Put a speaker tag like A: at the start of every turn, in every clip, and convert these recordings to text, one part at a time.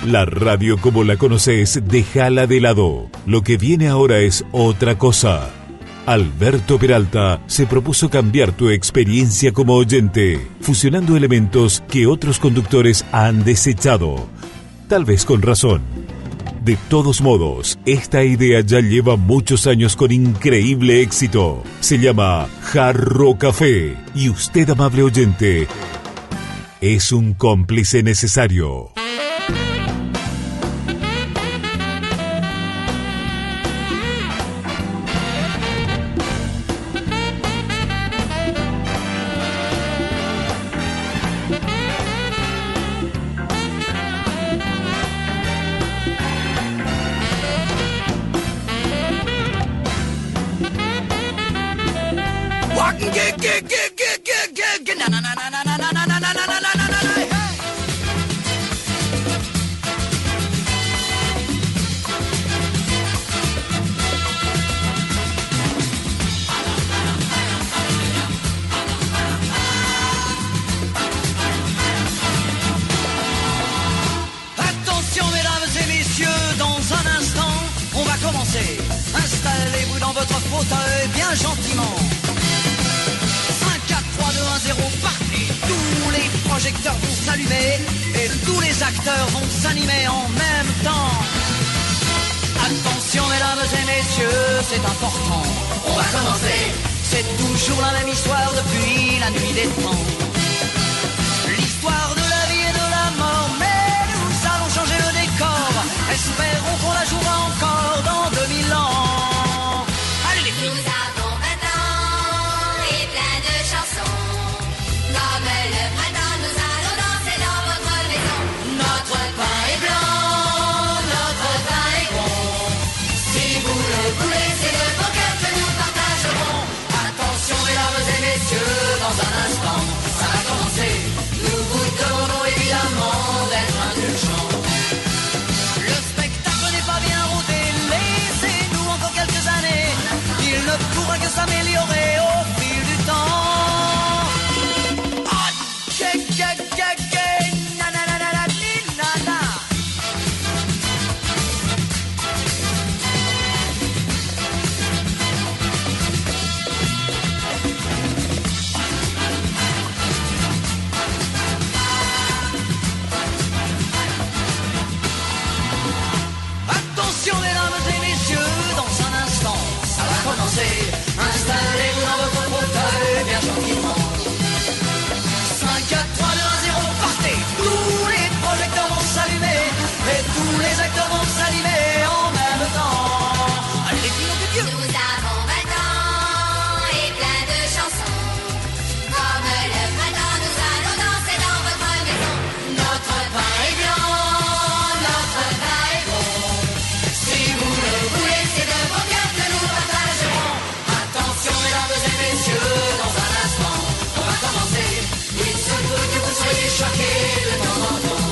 A: La radio como la conoces, déjala de lado. Lo que viene ahora es otra cosa. Alberto Peralta se propuso cambiar tu experiencia como oyente, fusionando elementos que otros conductores han desechado. Tal vez con razón. De todos modos, esta idea ya lleva muchos años con increíble éxito. Se llama Jarro Café y usted, amable oyente, es un cómplice necesario.
B: Installez-vous dans votre fauteuil bien gentiment. 5, 4, 3, 2, 1, 0, partez. Tous les projecteurs vont s'allumer et tous les acteurs vont s'animer en même temps. Attention mesdames et messieurs, c'est important. On va commencer. C'est toujours la même histoire depuis la nuit des temps. L'histoire de la vie et de la mort, mais nous allons changer le décor. Espérons qu'on la jouera encore dans 2000 ans. Allez les filles.
C: Nous avons 20 ans et plein de chansons. Comme le printemps, nous allons danser dans votre maison.
B: Notre pain est blanc, notre pain est bon. Si vous le voulez, c'est de vos cœurs que nous partagerons. Attention mesdames et messieurs, dans un instant, ça va commencer. Nous vous demandons évidemment d'être indulgents. Le spectacle n'est pas bien rodé, laissez-nous encore quelques années. Il ne pourra que s'améliorer au fil du temps. Ah, na na na na na na na. Attention mesdames et messieurs, dans un instant, ça va commencer. Installez-vous dans votre fauteuil bien gentiment. 5, 4, 3, 2, 1, 0, partez. Tous les projecteurs vont s'allumer et tous les acteurs vont s'animer en même temps. Allez les filles, nom de Dieu.
C: Nous avons 20 ans et plein de chansons. Comme le printemps, nous allons danser dans votre maison.
B: Notre pain est blanc, notre pain est bon. Si vous le voulez, c'est de vos cœurs que nous partagerons. Attention mesdames et messieurs, dans un instant, on va commencer. Il se peut que vous soyez choqués de temps en temps.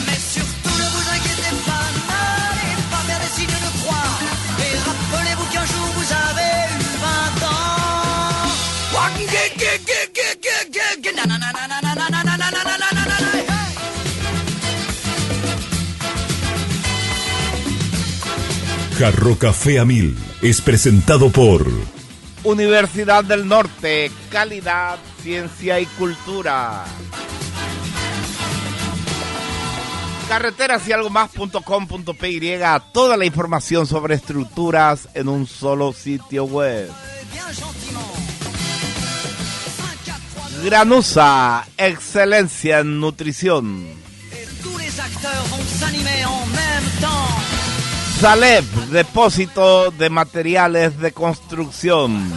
B: Mais surtout ne vous inquiétez pas, n'allez pas faire des signes de croix. Et rappelez-vous qu'un jour vous avez eu 20 ans.
A: Jarro Café a 1000 es presentado por
D: Universidad del Norte, calidad, ciencia y cultura. Carreteras y algo más.com.py, toda la información sobre estructuras en un solo sitio web. Granusa, excelencia en nutrición.
B: Et tous les acteurs vont s'animer en même temps.
D: Salep, depósito de materiales de construcción.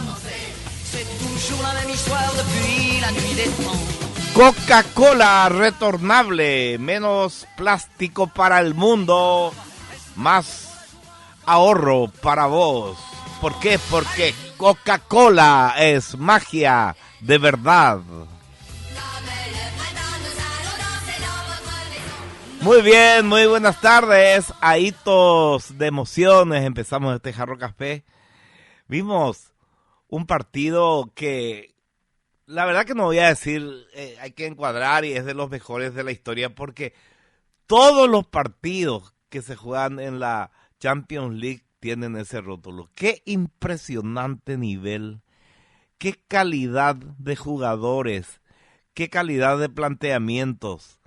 B: C'est toujours la même histoire depuis la nuit des temps.
D: Coca-Cola retornable, menos plástico para el mundo, más ahorro para vos. ¿Por qué? Porque Coca-Cola es magia de verdad. Muy bien, muy buenas tardes, ahitos de emociones. Empezamos este Jarro Café. Vimos un partido que, la verdad que no voy a decir, hay que encuadrar y es de los mejores de la historia porque Todos los partidos que se juegan en la Champions League tienen ese rótulo. Qué impresionante nivel, qué calidad de jugadores, qué calidad de planteamientos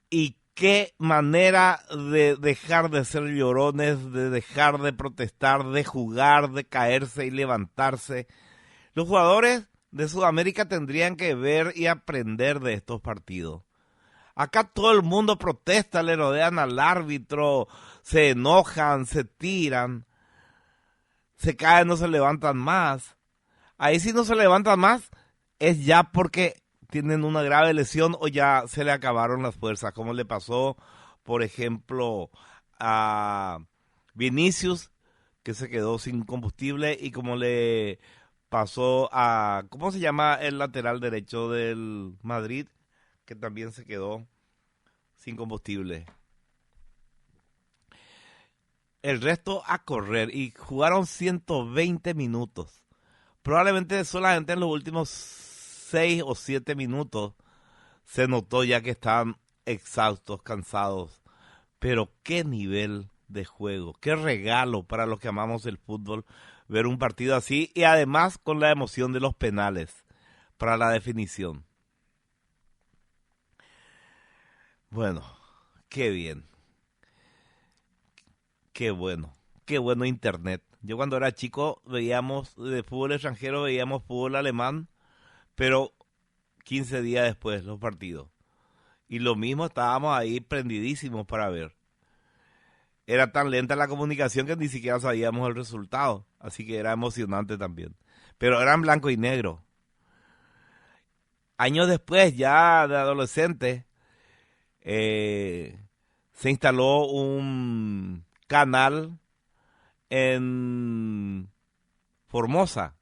D: y qué manera de dejar de ser llorones, de dejar de protestar, de jugar, de caerse y levantarse. Los jugadores de Sudamérica tendrían que ver y aprender de estos partidos. Acá todo el mundo protesta, le rodean al árbitro, se enojan, se tiran, se caen, no se levantan más. Ahí si no se levantan más es ya porque tienen una grave lesión o ya se le acabaron las fuerzas, como le pasó, por ejemplo, a Vinicius, que se quedó sin combustible, y como le pasó a, ¿cómo se llama el lateral derecho del Madrid? Que también se quedó sin combustible. El resto a correr y jugaron 120 minutos. Probablemente solamente en los últimos 6 o 7 minutos se notó ya que estaban exhaustos, cansados. Pero qué nivel de juego, qué regalo para los que amamos el fútbol ver un partido así y además con la emoción de los penales para la definición. Bueno, qué bien. Qué bueno internet. Yo cuando era chico veíamos de fútbol extranjero, veíamos fútbol alemán, pero 15 días después los partidos. Y lo mismo, estábamos ahí prendidísimos para ver. Era tan lenta la comunicación que ni siquiera sabíamos el resultado, así que era emocionante también. Pero era en blanco y negro. Años después, ya de adolescente, se instaló un canal en Formosa,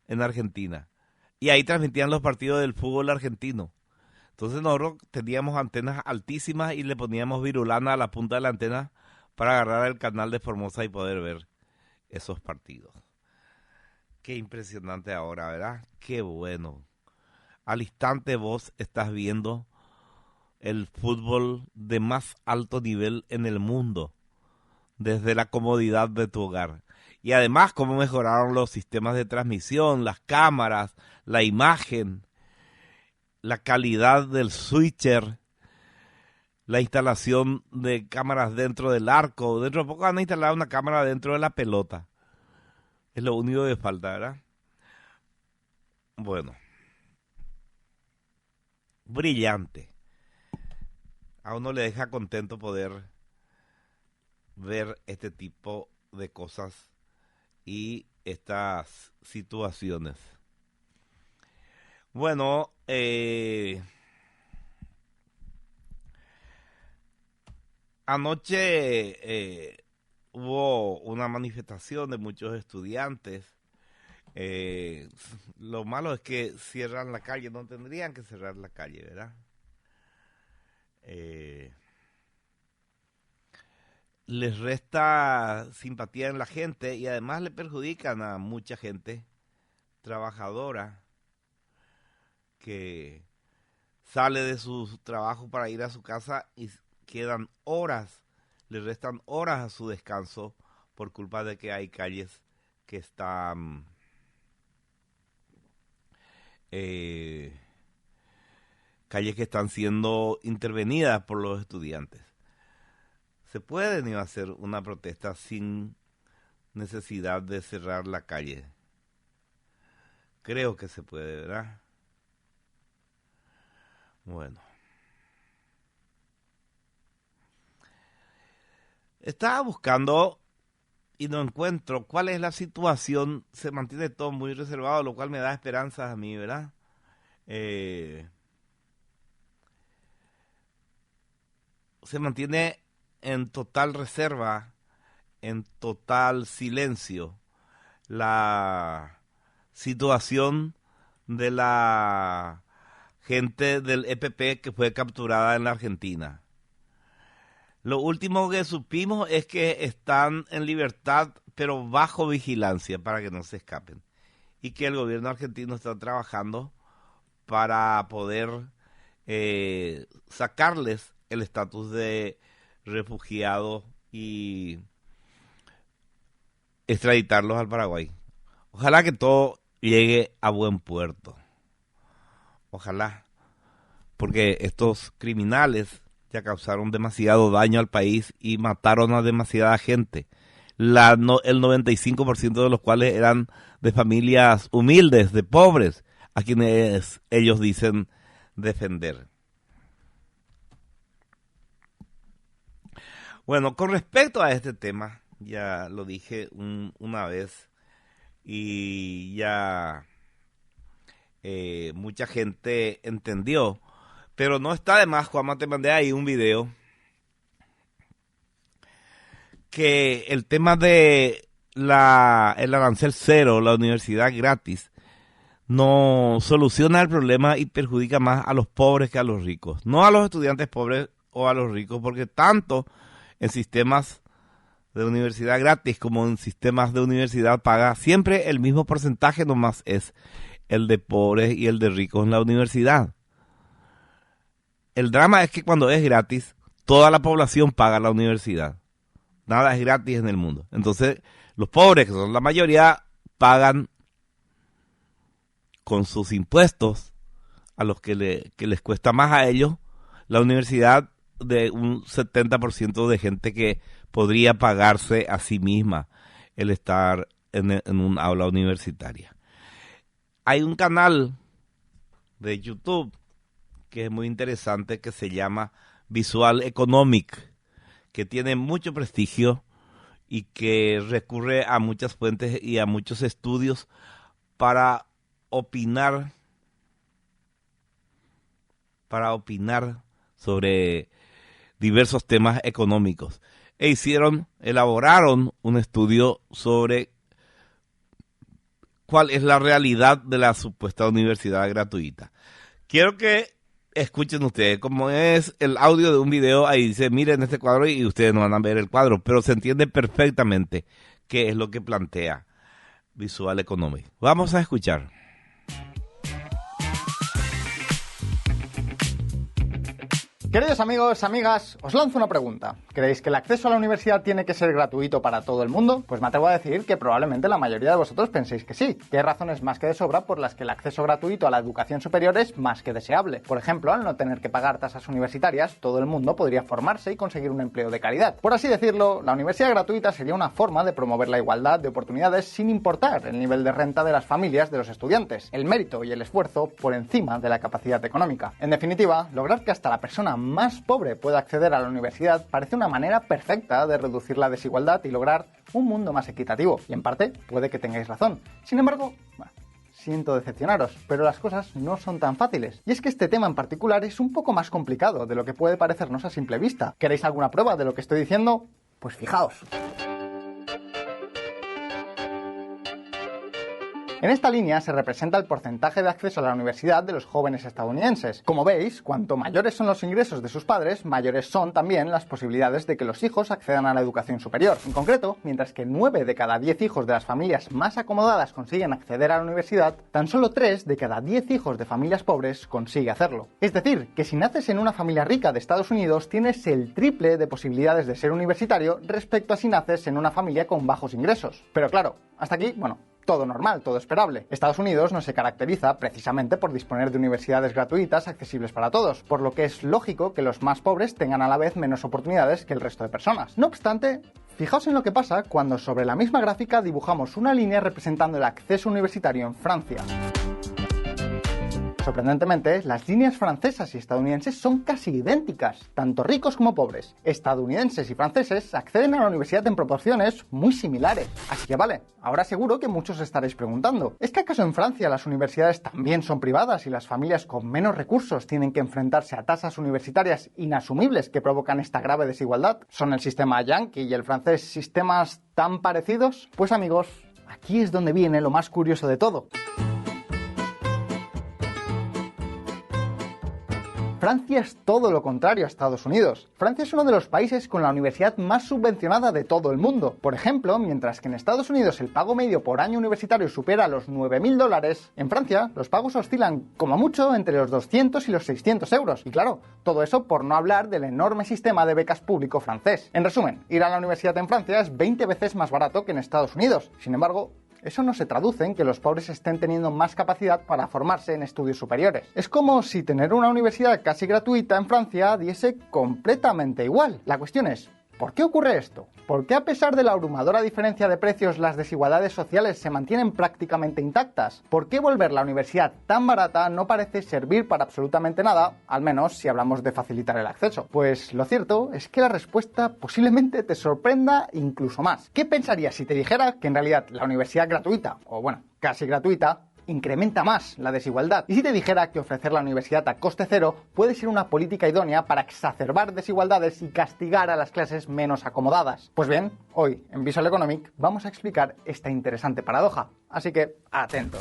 D: en Argentina. Y ahí transmitían los partidos del fútbol argentino. Entonces nosotros teníamos antenas altísimas y le poníamos virulana a la punta de la antena para agarrar el canal de Formosa y poder ver esos partidos. Qué impresionante ahora, ¿verdad? Qué bueno. Al instante vos estás viendo el fútbol de más alto nivel en el mundo, desde la comodidad de tu hogar. Y además cómo mejoraron los sistemas de transmisión, las cámaras, la imagen, la calidad del switcher, la instalación de cámaras dentro del arco. Dentro de poco van a instalar una cámara dentro de la pelota. Es lo único que falta, ¿verdad? Bueno. Brillante. A uno le deja contento poder ver este tipo de cosas y estas situaciones. Bueno, anoche hubo una manifestación de muchos estudiantes. Lo malo es que cierran la calle, no tendrían que cerrar la calle, ¿verdad? Les resta simpatía en la gente y además le perjudican a mucha gente trabajadora que sale de su trabajo para ir a su casa y quedan horas, le restan horas a su descanso por culpa de que hay calles que están siendo intervenidas por los estudiantes. Se puede ni hacer una protesta sin necesidad de cerrar la calle. Creo que se puede, ¿verdad? Bueno. Estaba buscando y no encuentro cuál es la situación. Se mantiene todo muy reservado, lo cual me da esperanzas a mí, ¿verdad? Se mantiene en total reserva, en total silencio, la situación de la gente del EPP que fue capturada en la Argentina. Lo último que supimos es que están en libertad, pero bajo vigilancia para que no se escapen. Y que el gobierno argentino está trabajando para poder sacarles el estatus de refugiados y extraditarlos al Paraguay. Ojalá que todo llegue a buen puerto. Ojalá. Porque estos criminales ya causaron demasiado daño al país y mataron a demasiada gente. El 95% de los cuales eran de familias humildes, de pobres, a quienes ellos dicen defender. Bueno, con respecto a este tema, ya lo dije una vez y ya mucha gente entendió, pero no está de más, Juanma, te mandé ahí un video que el tema de el arancel cero, la universidad gratis, no soluciona el problema y perjudica más a los pobres que a los ricos. No a los estudiantes pobres o a los ricos, porque tanto en sistemas de universidad gratis como en sistemas de universidad paga, siempre el mismo porcentaje nomás es el de pobres y el de ricos en la universidad. El drama es que cuando es gratis, toda la población paga la universidad. Nada es gratis en el mundo. Entonces, los pobres, que son la mayoría, pagan con sus impuestos, a los que les cuesta más a ellos, la universidad de un 70% de gente que podría pagarse a sí misma el estar en un aula universitaria. Hay un canal de YouTube que es muy interesante, que se llama Visual Economic, que tiene mucho prestigio y que recurre a muchas fuentes y a muchos estudios para opinar sobre diversos temas económicos. Elaboraron un estudio sobre cuál es la realidad de la supuesta universidad gratuita. Quiero que escuchen ustedes, como es el audio de un video, ahí dice, miren este cuadro, y ustedes no van a ver el cuadro, pero se entiende perfectamente qué es lo que plantea Visual Economic. Vamos a escuchar.
E: Queridos amigos, amigas, os lanzo una pregunta. ¿Creéis que el acceso a la universidad tiene que ser gratuito para todo el mundo? Pues me atrevo a decir que probablemente la mayoría de vosotros penséis que sí, que hay razones más que de sobra por las que el acceso gratuito a la educación superior es más que deseable. Por ejemplo, al no tener que pagar tasas universitarias, todo el mundo podría formarse y conseguir un empleo de calidad. Por así decirlo, la universidad gratuita sería una forma de promover la igualdad de oportunidades sin importar el nivel de renta de las familias de los estudiantes, el mérito y el esfuerzo por encima de la capacidad económica. En definitiva, lograr que hasta la persona más pobre pueda acceder a la universidad parece una manera perfecta de reducir la desigualdad y lograr un mundo más equitativo. Y en parte, puede que tengáis razón. Sin embargo, siento decepcionaros, pero las cosas no son tan fáciles. Y es que este tema en particular es un poco más complicado de lo que puede parecernos a simple vista. ¿Queréis alguna prueba de lo que estoy diciendo? Pues fijaos. En esta línea se representa el porcentaje de acceso a la universidad de los jóvenes estadounidenses. Como veis, cuanto mayores son los ingresos de sus padres, mayores son también las posibilidades de que los hijos accedan a la educación superior. En concreto, mientras que 9 de cada 10 hijos de las familias más acomodadas consiguen acceder a la universidad, tan solo 3 de cada 10 hijos de familias pobres consigue hacerlo. Es decir, que si naces en una familia rica de Estados Unidos, tienes el triple de posibilidades de ser universitario respecto a si naces en una familia con bajos ingresos. Pero claro, hasta aquí, todo normal, todo esperable. Estados Unidos no se caracteriza precisamente por disponer de universidades gratuitas accesibles para todos, por lo que es lógico que los más pobres tengan a la vez menos oportunidades que el resto de personas. No obstante, fijaos en lo que pasa cuando sobre la misma gráfica dibujamos una línea representando el acceso universitario en Francia. Sorprendentemente, las líneas francesas y estadounidenses son casi idénticas, tanto ricos como pobres. Estadounidenses y franceses acceden a la universidad en proporciones muy similares. Así que vale, ahora seguro que muchos estaréis preguntando, ¿es que acaso en Francia las universidades también son privadas y las familias con menos recursos tienen que enfrentarse a tasas universitarias inasumibles que provocan esta grave desigualdad? ¿Son el sistema yanqui y el francés sistemas tan parecidos? Pues amigos, aquí es donde viene lo más curioso de todo. Francia es todo lo contrario a Estados Unidos. Francia es uno de los países con la universidad más subvencionada de todo el mundo. Por ejemplo, mientras que en Estados Unidos el pago medio por año universitario supera los $9.000, en Francia los pagos oscilan como mucho entre los 200 y los 600 euros. Y claro, todo eso por no hablar del enorme sistema de becas público francés. En resumen, ir a la universidad en Francia es 20 veces más barato que en Estados Unidos. Sin embargo, eso no se traduce en que los pobres estén teniendo más capacidad para formarse en estudios superiores. Es como si tener una universidad casi gratuita en Francia diese completamente igual. La cuestión es, ¿por qué ocurre esto? ¿Por qué a pesar de la abrumadora diferencia de precios las desigualdades sociales se mantienen prácticamente intactas? ¿Por qué volver la universidad tan barata no parece servir para absolutamente nada, al menos si hablamos de facilitar el acceso? Pues lo cierto es que la respuesta posiblemente te sorprenda incluso más. ¿Qué pensarías si te dijera que en realidad la universidad gratuita, o bueno, casi gratuita, incrementa más la desigualdad? Y si te dijera que ofrecer la universidad a coste cero puede ser una política idónea para exacerbar desigualdades y castigar a las clases menos acomodadas. Pues bien, hoy en Visual Economic vamos a explicar esta interesante paradoja. Así que, atentos.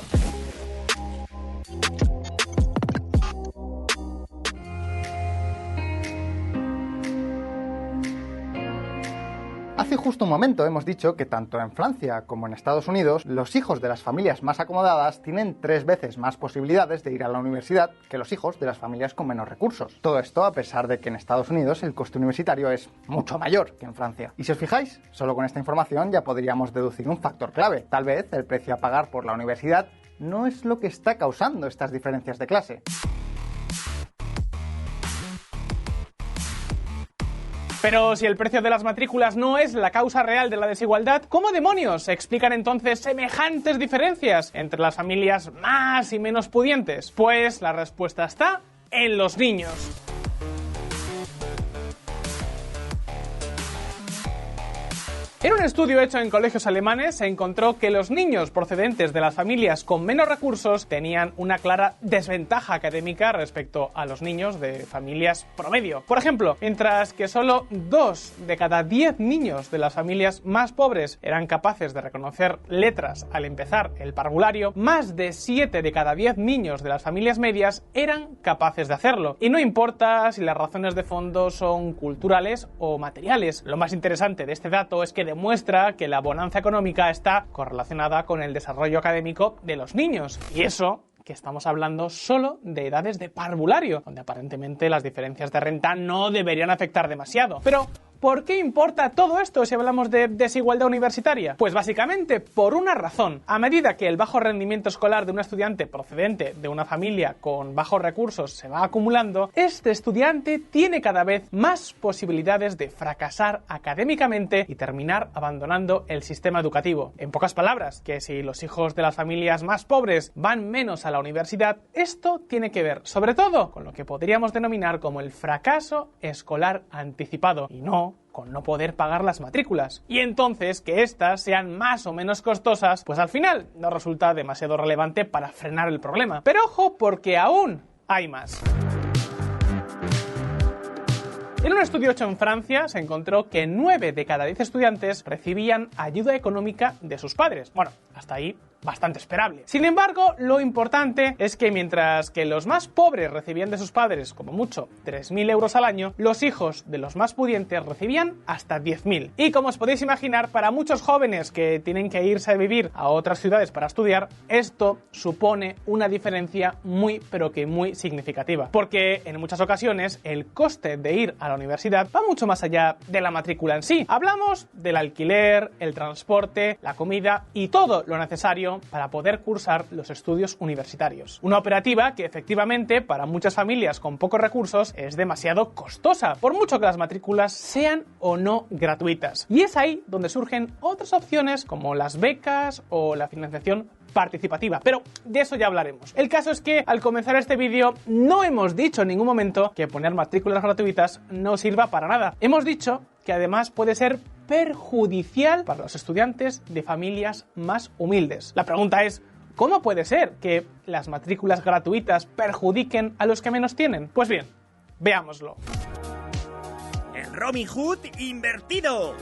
E: Hace justo un momento hemos dicho que tanto en Francia como en Estados Unidos los hijos de las familias más acomodadas tienen 3 veces más posibilidades de ir a la universidad que los hijos de las familias con menos recursos. Todo esto a pesar de que en Estados Unidos el coste universitario es mucho mayor que en Francia. Y si os fijáis, solo con esta información ya podríamos deducir un factor clave. Tal vez el precio a pagar por la universidad no es lo que está causando estas diferencias de clase.
F: Pero si el precio de las matrículas no es la causa real de la desigualdad, ¿cómo demonios se explican entonces semejantes diferencias entre las familias más y menos pudientes? Pues la respuesta está en los niños. En un estudio hecho en colegios alemanes se encontró que los niños procedentes de las familias con menos recursos tenían una clara desventaja académica respecto a los niños de familias promedio. Por ejemplo, mientras que solo 2 de cada 10 niños de las familias más pobres eran capaces de reconocer letras al empezar el parvulario, más de 7 de cada 10 niños de las familias medias eran capaces de hacerlo. Y no importa si las razones de fondo son culturales o materiales. Lo más interesante de este dato es que demuestra que la bonanza económica está correlacionada con el desarrollo académico de los niños. Y eso que estamos hablando solo de edades de parvulario, donde aparentemente las diferencias de renta no deberían afectar demasiado. Pero ¿por qué importa todo esto si hablamos de desigualdad universitaria? Pues básicamente por una razón. A medida que el bajo rendimiento escolar de un estudiante procedente de una familia con bajos recursos se va acumulando, este estudiante tiene cada vez más posibilidades de fracasar académicamente y terminar abandonando el sistema educativo. En pocas palabras, que si los hijos de las familias más pobres van menos a la universidad, esto tiene que ver sobre todo con lo que podríamos denominar como el fracaso escolar anticipado, y no con no poder pagar las matrículas. Y entonces que éstas sean más o menos costosas, pues al final no resulta demasiado relevante para frenar el problema. Pero ojo, porque aún hay más. En un estudio hecho en Francia se encontró que 9 de cada 10 estudiantes recibían ayuda económica de sus padres. Bueno, hasta ahí bastante esperable. Sin embargo, lo importante es que mientras que los más pobres recibían de sus padres, como mucho, 3.000 euros al año, los hijos de los más pudientes recibían hasta 10.000. Y como os podéis imaginar, para muchos jóvenes que tienen que irse a vivir a otras ciudades para estudiar, esto supone una diferencia muy, pero que muy significativa. Porque en muchas ocasiones el coste de ir a la universidad va mucho más allá de la matrícula en sí. Hablamos del alquiler, el transporte, la comida y todo lo necesario para poder cursar los estudios universitarios. Una operativa que efectivamente para muchas familias con pocos recursos es demasiado costosa, por mucho que las matrículas sean o no gratuitas. Y es ahí donde surgen otras opciones como las becas o la financiación participativa, pero de eso ya hablaremos. El caso es que al comenzar este vídeo no hemos dicho en ningún momento que poner matrículas gratuitas no sirva para nada. Hemos dicho que además puede ser perjudicial para los estudiantes de familias más humildes. La pregunta es, ¿cómo puede ser que las matrículas gratuitas perjudiquen a los que menos tienen? Pues bien, veámoslo.
G: El Robin Hood invertido.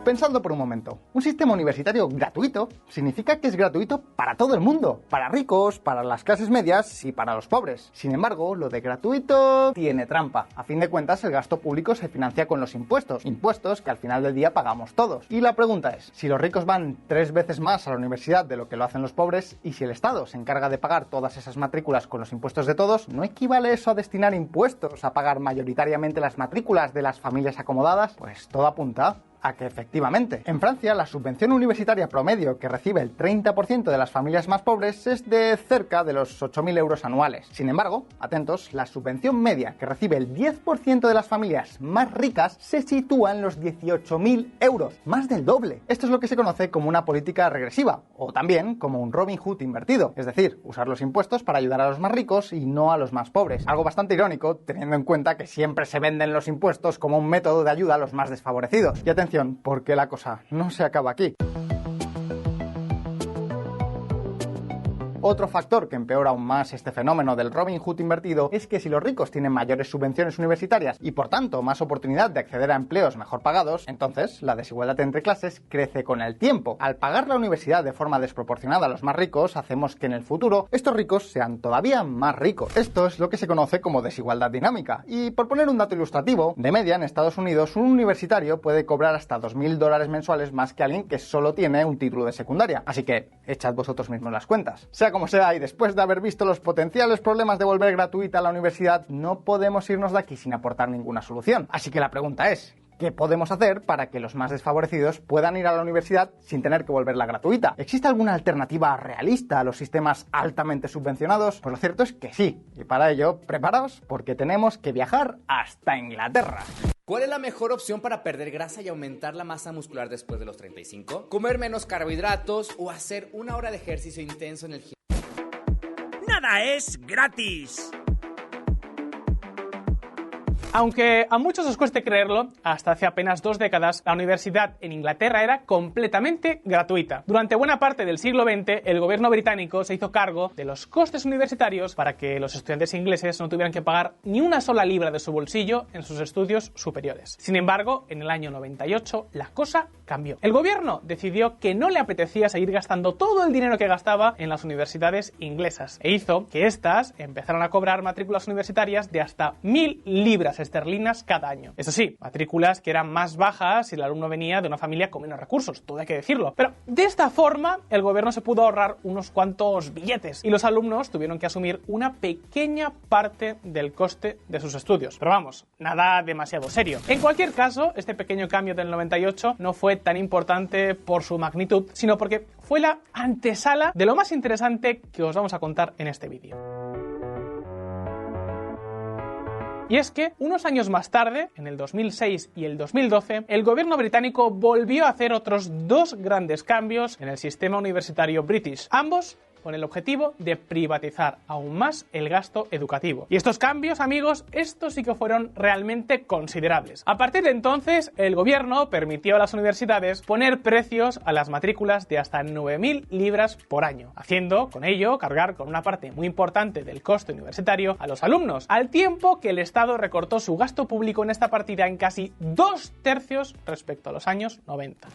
E: Pensadlo por un momento. Un sistema universitario gratuito significa que es gratuito para todo el mundo, para ricos, para las clases medias y para los pobres. Sin embargo, lo de gratuito tiene trampa. A fin de cuentas, el gasto público se financia con los impuestos que al final del día pagamos todos. Y la pregunta es, si los ricos van 3 veces más a la universidad de lo que lo hacen los pobres, y si el Estado se encarga de pagar todas esas matrículas con los impuestos de todos, ¿no equivale eso a destinar impuestos a pagar mayoritariamente las matrículas de las familias acomodadas? Pues todo apunta a que efectivamente. En Francia, la subvención universitaria promedio que recibe el 30% de las familias más pobres es de cerca de los 8.000 euros anuales. Sin embargo, atentos, la subvención media que recibe el 10% de las familias más ricas se sitúa en los 18.000 euros, más del doble. Esto es lo que se conoce como una política regresiva, o también como un Robin Hood invertido, es decir, usar los impuestos para ayudar a los más ricos y no a los más pobres. Algo bastante irónico, teniendo en cuenta que siempre se venden los impuestos como un método de ayuda a los más desfavorecidos. Y atención, porque la cosa no se acaba aquí. Otro factor que empeora aún más este fenómeno del Robin Hood invertido es que si los ricos tienen mayores subvenciones universitarias y por tanto más oportunidad de acceder a empleos mejor pagados, entonces la desigualdad entre clases crece con el tiempo. Al pagar la universidad de forma desproporcionada a los más ricos, hacemos que en el futuro estos ricos sean todavía más ricos. Esto es lo que se conoce como desigualdad dinámica. Y por poner un dato ilustrativo, de media en Estados Unidos un universitario puede cobrar hasta $2.000 mensuales más que alguien que solo tiene un título de secundaria. Así que echad vosotros mismos las cuentas. Sea como sea, y después de haber visto los potenciales problemas de volver gratuita la universidad, no podemos irnos de aquí sin aportar ninguna solución. Así que la pregunta es, ¿qué podemos hacer para que los más desfavorecidos puedan ir a la universidad sin tener que volverla gratuita? ¿Existe alguna alternativa realista a los sistemas altamente subvencionados? Pues lo cierto es que sí, y para ello, preparaos porque tenemos que viajar hasta Inglaterra.
H: ¿Cuál es la mejor opción para perder grasa y aumentar la masa muscular después de los 35? ¿Comer menos carbohidratos o hacer 1 hora de ejercicio intenso en el gimnasio?
G: Nada es gratis.
F: Aunque a muchos os cueste creerlo, hasta hace apenas 2 décadas la universidad en Inglaterra era completamente gratuita. Durante buena parte del siglo XX, el gobierno británico se hizo cargo de los costes universitarios para que los estudiantes ingleses no tuvieran que pagar ni una sola libra de su bolsillo en sus estudios superiores. Sin embargo, en el año 98 la cosa cambió. El gobierno decidió que no le apetecía seguir gastando todo el dinero que gastaba en las universidades inglesas e hizo que éstas empezaran a cobrar matrículas universitarias de hasta 1.000 libras esterlinas cada año. Eso sí, matrículas que eran más bajas si el alumno venía de una familia con menos recursos, todo hay que decirlo. Pero de esta forma, el gobierno se pudo ahorrar unos cuantos billetes y los alumnos tuvieron que asumir una pequeña parte del coste de sus estudios. Pero vamos, nada demasiado serio. En cualquier caso, este pequeño cambio del 98 no fue tan importante por su magnitud, sino porque fue la antesala de lo más interesante que os vamos a contar en este vídeo. Y es que, unos años más tarde, en el 2006 y el 2012, el gobierno británico volvió a hacer otros 2 grandes cambios en el sistema universitario british, ambos con el objetivo de privatizar aún más el gasto educativo. Y estos cambios, amigos, estos sí que fueron realmente considerables. A partir de entonces, el gobierno permitió a las universidades poner precios a las matrículas de hasta 9.000 libras por año, haciendo con ello cargar con una parte muy importante del coste universitario a los alumnos, al tiempo que el Estado recortó su gasto público en esta partida en casi 2/3 respecto a los años 90.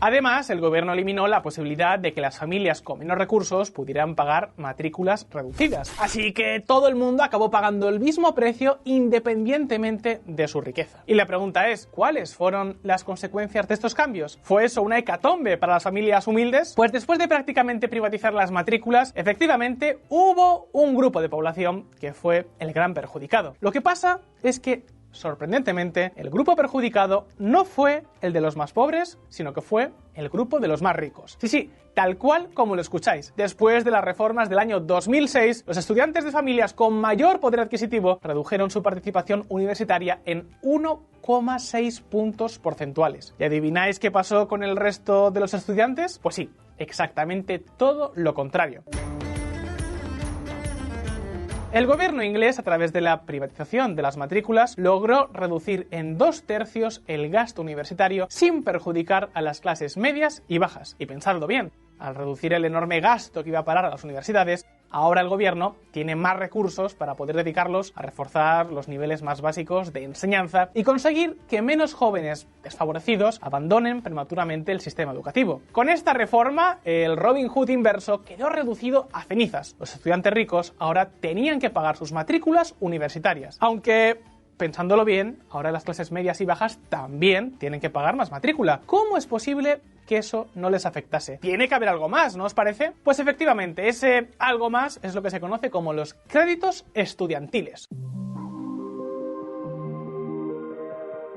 F: Además, el gobierno eliminó la posibilidad de que las familias con menos recursos pudieran pagar matrículas reducidas. Así que todo el mundo acabó pagando el mismo precio independientemente de su riqueza. Y la pregunta es, ¿cuáles fueron las consecuencias de estos cambios? ¿Fue eso una hecatombe para las familias humildes? Pues después de prácticamente privatizar las matrículas, efectivamente hubo un grupo de población que fue el gran perjudicado. Lo que pasa es que sorprendentemente, el grupo perjudicado no fue el de los más pobres, sino que fue el grupo de los más ricos. Sí, tal cual como lo escucháis. Después de las reformas del año 2006, los estudiantes de familias con mayor poder adquisitivo redujeron su participación universitaria en 1,6 puntos porcentuales. ¿Y adivináis qué pasó con el resto de los estudiantes? Pues sí, exactamente todo lo contrario. El gobierno inglés, a través de la privatización de las matrículas, logró reducir en 2/3 el gasto universitario sin perjudicar a las clases medias y bajas. Y pensadlo bien, al reducir el enorme gasto que iba a parar a las universidades, ahora el gobierno tiene más recursos para poder dedicarlos a reforzar los niveles más básicos de enseñanza y conseguir que menos jóvenes desfavorecidos abandonen prematuramente el sistema educativo. Con esta reforma, el Robin Hood inverso quedó reducido a cenizas. Los estudiantes ricos ahora tenían que pagar sus matrículas universitarias, aunque, pensándolo bien, ahora las clases medias y bajas también tienen que pagar más matrícula. ¿Cómo es posible que eso no les afectase? Tiene que haber algo más, ¿no os parece? Pues efectivamente, ese algo más es lo que se conoce como los créditos estudiantiles.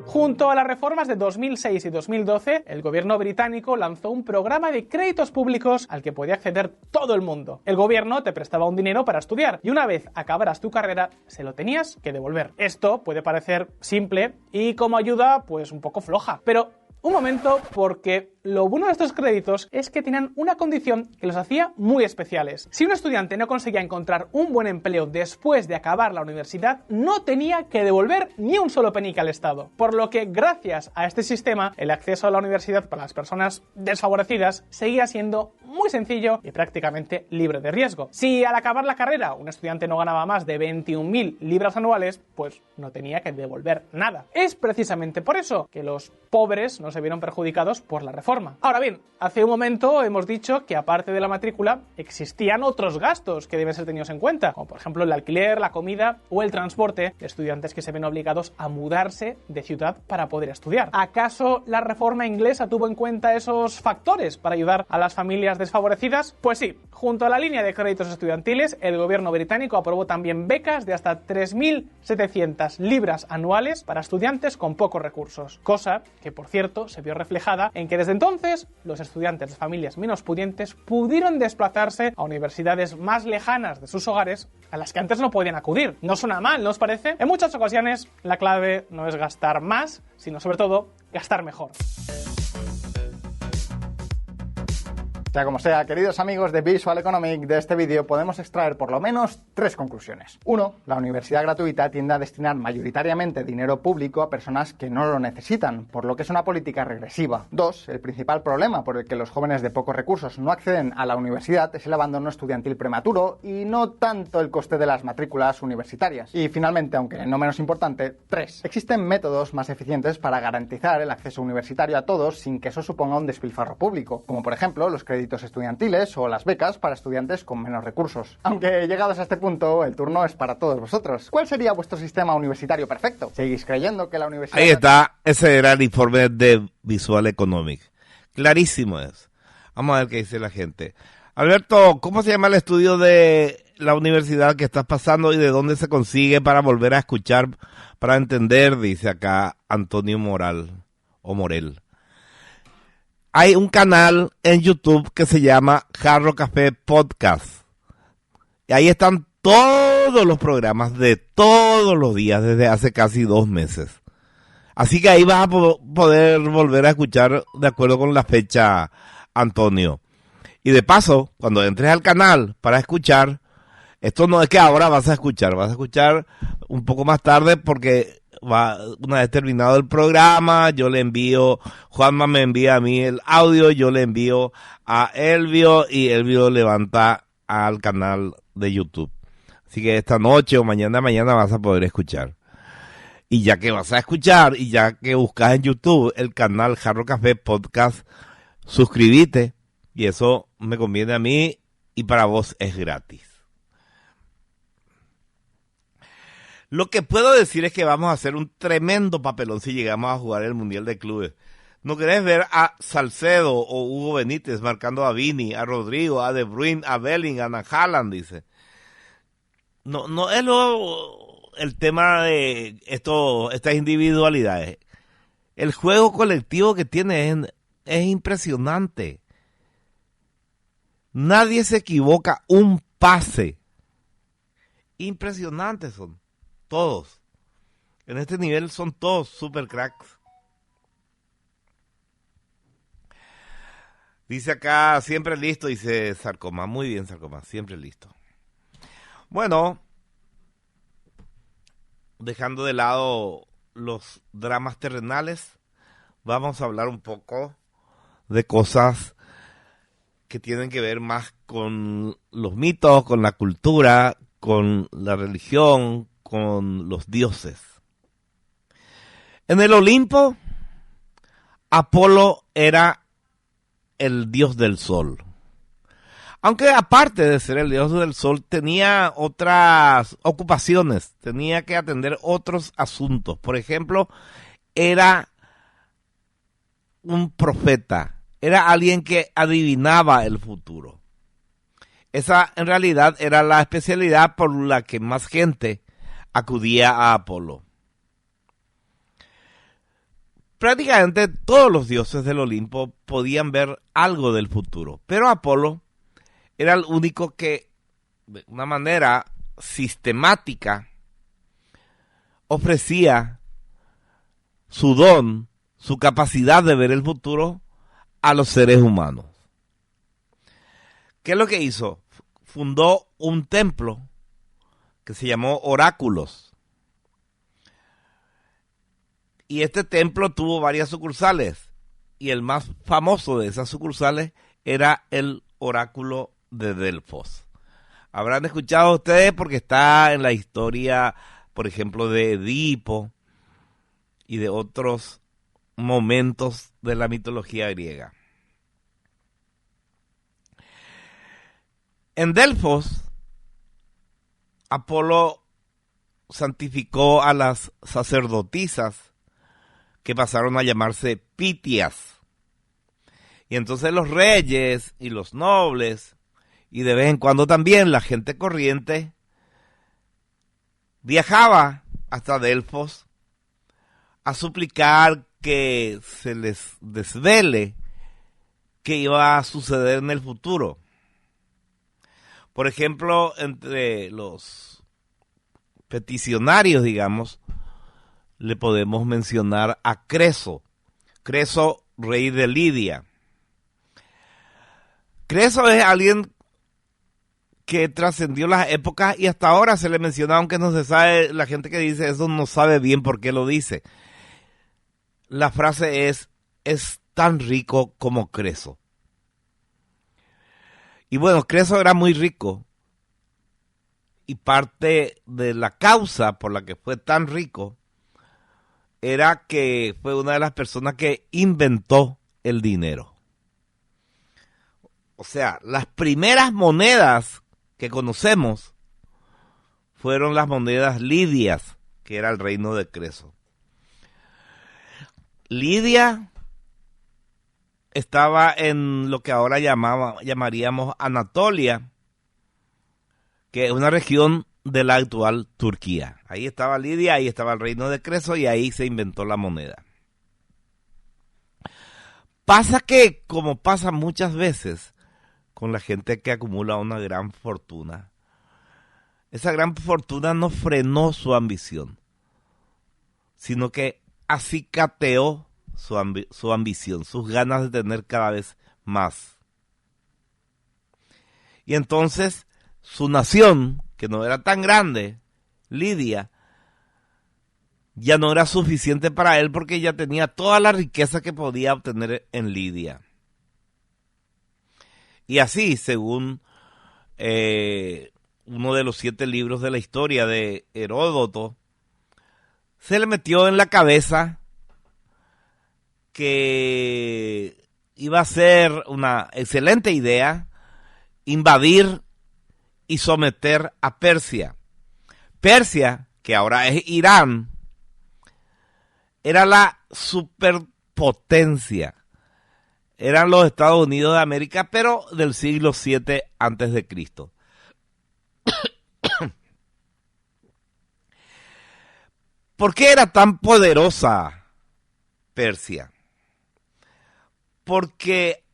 F: Junto a las reformas de 2006 y 2012, el gobierno británico lanzó un programa de créditos públicos al que podía acceder todo el mundo. El gobierno te prestaba un dinero para estudiar y una vez acabaras tu carrera, se lo tenías que devolver. Esto puede parecer simple y como ayuda, pues un poco floja, pero un momento, porque lo bueno de estos créditos es que tenían una condición que los hacía muy especiales. Si un estudiante no conseguía encontrar un buen empleo después de acabar la universidad, no tenía que devolver ni un solo penique al Estado. Por lo que, gracias a este sistema, el acceso a la universidad para las personas desfavorecidas seguía siendo muy sencillo y prácticamente libre de riesgo. Si al acabar la carrera un estudiante no ganaba más de 21.000 libras anuales, pues no tenía que devolver nada. Es precisamente por eso que los pobres no se vieron perjudicados por la reforma. Ahora bien, hace un momento hemos dicho que aparte de la matrícula existían otros gastos que deben ser tenidos en cuenta, como por ejemplo el alquiler, la comida o el transporte de estudiantes que se ven obligados a mudarse de ciudad para poder estudiar. ¿Acaso la reforma inglesa tuvo en cuenta esos factores para ayudar a las familias desfavorecidas? Pues sí, junto a la línea de créditos estudiantiles, el gobierno británico aprobó también becas de hasta 3.700 libras anuales para estudiantes con pocos recursos, cosa que por cierto se vio reflejada en que desde entonces los estudiantes de familias menos pudientes pudieron desplazarse a universidades más lejanas de sus hogares a las que antes no podían acudir. No suena mal, ¿no os parece? En muchas ocasiones la clave no es gastar más, sino sobre todo gastar mejor.
E: Sea como sea, queridos amigos de Visual Economic, de este vídeo podemos extraer por lo menos 3 conclusiones. 1. La universidad gratuita tiende a destinar mayoritariamente dinero público a personas que no lo necesitan, por lo que es una política regresiva. 2. El principal problema por el que los jóvenes de pocos recursos no acceden a la universidad es el abandono estudiantil prematuro y no tanto el coste de las matrículas universitarias. Y finalmente, aunque no menos importante, 3. Existen métodos más eficientes para garantizar el acceso universitario a todos sin que eso suponga un despilfarro público, como por ejemplo los créditos estudiantiles o las becas para estudiantes con menos recursos. Aunque llegados a este punto, el turno es para todos vosotros. ¿Cuál sería vuestro sistema universitario perfecto? ¿Seguís creyendo que la universidad...
D: Ahí está, ese era el informe de Visual Economic. Clarísimo es. Vamos a ver qué dice la gente. Alberto, ¿cómo se llama el estudio de la universidad que estás pasando y de dónde se consigue para volver a escuchar, para entender? Dice acá Antonio Morel. Hay un canal en YouTube que se llama Jarro Café Podcast. Y ahí están todos los programas de todos los días desde hace casi 2 meses. Así que ahí vas a poder volver a escuchar de acuerdo con la fecha, Antonio. Y de paso, cuando entres al canal para escuchar, esto no es que ahora vas a escuchar un poco más tarde porque... una vez terminado el programa, yo le envío, Juanma me envía a mí el audio, yo le envío a Elvio y Elvio levanta al canal de YouTube. Así que esta noche o mañana vas a poder escuchar. Y ya que vas a escuchar y ya que buscas en YouTube el canal Jarro Café Podcast, suscríbete y eso me conviene a mí y para vos es gratis. Lo que puedo decir es que vamos a hacer un tremendo papelón si llegamos a jugar el Mundial de Clubes. ¿No querés ver a Salcedo o Hugo Benítez marcando a Vini, a Rodrigo, a De Bruyne, a Bellingham, a Haaland? Dice. No es el tema de estas individualidades. El juego colectivo que tiene es impresionante. Nadie se equivoca un pase. Impresionantes son. Todos. En este nivel son todos super cracks. Dice acá, siempre listo, dice Sarcoma. Muy bien, Sarcoma, siempre listo. Bueno, dejando de lado los dramas terrenales, vamos a hablar un poco de cosas que tienen que ver más con los mitos, con la cultura, con la religión, con los dioses. En el Olimpo, Apolo era el dios del sol. Aunque aparte de ser el dios del sol, tenía otras ocupaciones, tenía que atender otros asuntos. Por ejemplo, era un profeta, era alguien que adivinaba el futuro. Esa en realidad era la especialidad por la que más gente acudía a Apolo. Prácticamente todos los dioses del Olimpo podían ver algo del futuro, pero Apolo era el único que, de una manera sistemática, ofrecía su don, su capacidad de ver el futuro a los seres humanos. ¿Qué es lo que hizo? Fundó un templo que se llamó Oráculos. Y este templo tuvo varias sucursales. Y el más famoso de esas sucursales era el Oráculo de Delfos. Habrán escuchado ustedes porque está en la historia, por ejemplo, de Edipo y de otros momentos de la mitología griega. En Delfos, Apolo santificó a las sacerdotisas que pasaron a llamarse Pitias. Y entonces los reyes y los nobles, y de vez en cuando también la gente corriente, viajaba hasta Delfos a suplicar que se les desvele qué iba a suceder en el futuro. Por ejemplo, entre los peticionarios, digamos, le podemos mencionar a Creso. Creso, rey de Lidia. Creso es alguien que trascendió las épocas y hasta ahora se le menciona, aunque no se sabe, la gente que dice eso no sabe bien por qué lo dice. La frase es tan rico como Creso. Y bueno, Creso era muy rico y parte de la causa por la que fue tan rico era que fue una de las personas que inventó el dinero. O sea, las primeras monedas que conocemos fueron las monedas lidias, que era el reino de Creso. Lidia estaba en lo que ahora llamaríamos Anatolia, que es una región de la actual Turquía. Ahí estaba Lidia, ahí estaba el reino de Creso y ahí se inventó la moneda. Pasa que, como pasa muchas veces con la gente que acumula una gran fortuna, esa gran fortuna no frenó su ambición, sino que acicateó su ambición, sus ganas de tener cada vez más. Y entonces su nación, que no era tan grande, Lidia, ya no era suficiente para él porque ya tenía toda la riqueza que podía obtener en Lidia. Y así, según uno de los 7 libros de la historia de Heródoto, se le metió en la cabeza que iba a ser una excelente idea invadir y someter a Persia. Persia, que ahora es Irán, era la superpotencia. Eran los Estados Unidos de América, pero del siglo 7 antes de Cristo. ¿Por qué era tan poderosa Persia? Porque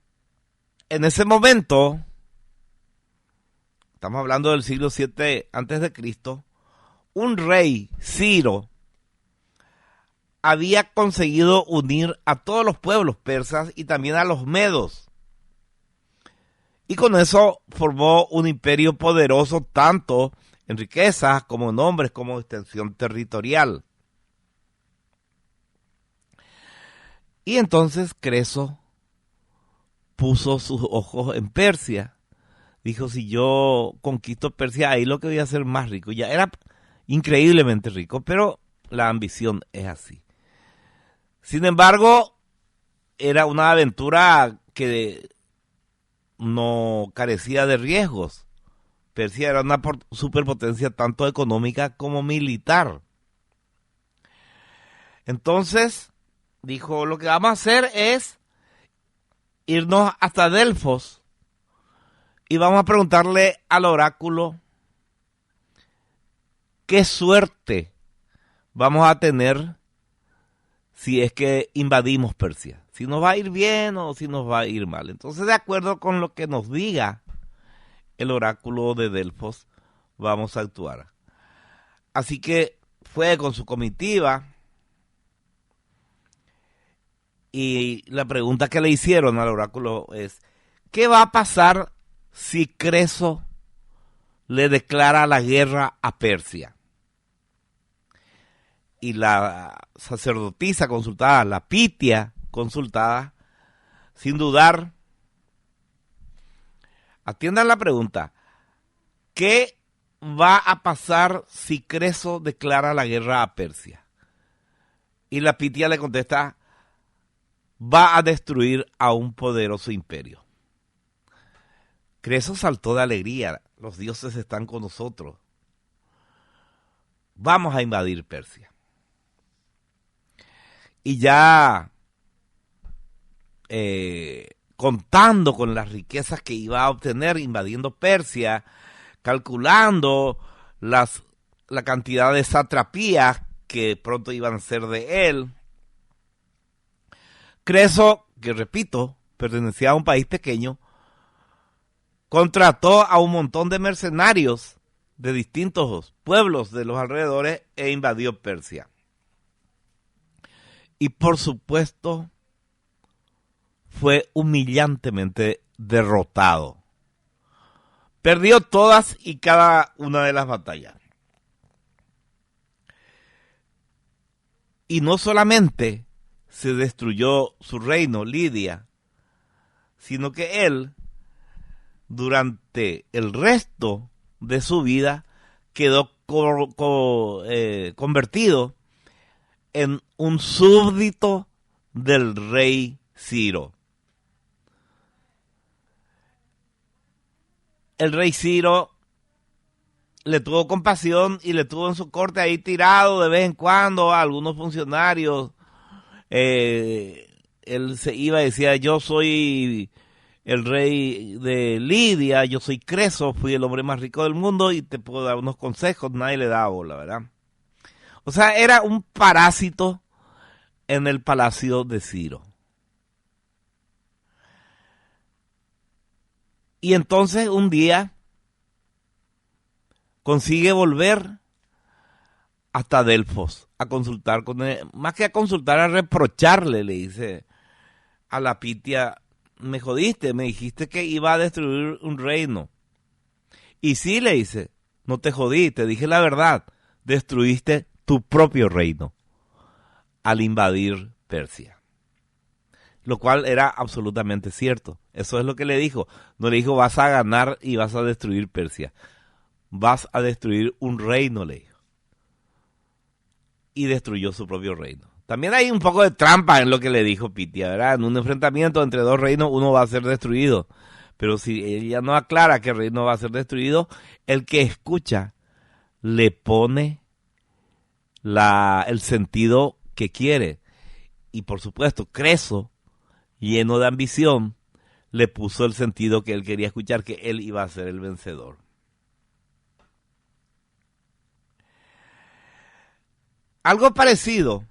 D: en ese momento, estamos hablando del siglo 7 antes de Cristo, un rey, Ciro, había conseguido unir a todos los pueblos persas y también a los medos. Y con eso formó un imperio poderoso tanto en riquezas como en hombres, como extensión territorial. Y entonces Creso puso sus ojos en Persia. Dijo, si yo conquisto Persia, ahí lo que voy a hacer más rico. Ya era increíblemente rico, pero la ambición es así. Sin embargo, era una aventura que no carecía de riesgos. Persia era una superpotencia tanto económica como militar. Entonces, dijo, lo que vamos a hacer es irnos hasta Delfos y vamos a preguntarle al oráculo qué suerte vamos a tener si es que invadimos Persia. Si nos va a ir bien o si nos va a ir mal. Entonces, de acuerdo con lo que nos diga el oráculo de Delfos, vamos a actuar. Así que fue con su comitiva y la pregunta que le hicieron al oráculo es, ¿qué va a pasar si Creso le declara la guerra a Persia? Y la sacerdotisa consultada, la Pitia consultada, sin dudar, atiendan la pregunta, ¿qué va a pasar si Creso declara la guerra a Persia? Y la Pitia le contesta, va a destruir a un poderoso imperio. Creso saltó de alegría, los dioses están con nosotros. Vamos a invadir Persia. Y ya contando con las riquezas que iba a obtener invadiendo Persia, calculando la cantidad de satrapías que pronto iban a ser de él, Creso, que repito, pertenecía a un país pequeño, contrató a un montón de mercenarios de distintos pueblos de los alrededores e invadió Persia. Y por supuesto, fue humillantemente derrotado. Perdió todas y cada una de las batallas. Y no solamente se destruyó su reino, Lidia, sino que él, durante el resto de su vida, quedó convertido en un súbdito del rey Ciro. El rey Ciro le tuvo compasión y le tuvo en su corte ahí tirado de vez en cuando a algunos funcionarios. Él se iba y decía, yo soy el rey de Lidia, yo soy Creso, fui el hombre más rico del mundo y te puedo dar unos consejos. Nadie le daba bola, ¿verdad? O sea, era un parásito en el palacio de Ciro. Y entonces un día consigue volver hasta Delfos a consultar con él. Más que a consultar, a reprocharle, le dice a la Pitia, me jodiste, me dijiste que iba a destruir un reino. Y sí, le dice, no te jodí, te dije la verdad, destruiste tu propio reino al invadir Persia. Lo cual era absolutamente cierto. Eso es lo que le dijo. No le dijo, vas a ganar y vas a destruir Persia. Vas a destruir un reino, le dijo. Y destruyó su propio reino. También hay un poco de trampa en lo que le dijo Pitia, ¿verdad? En un enfrentamiento entre dos reinos, uno va a ser destruido. Pero si ella no aclara que el reino va a ser destruido, el que escucha le pone el sentido que quiere. Y por supuesto, Creso, lleno de ambición, le puso el sentido que él quería escuchar, que él iba a ser el vencedor. Algo parecido,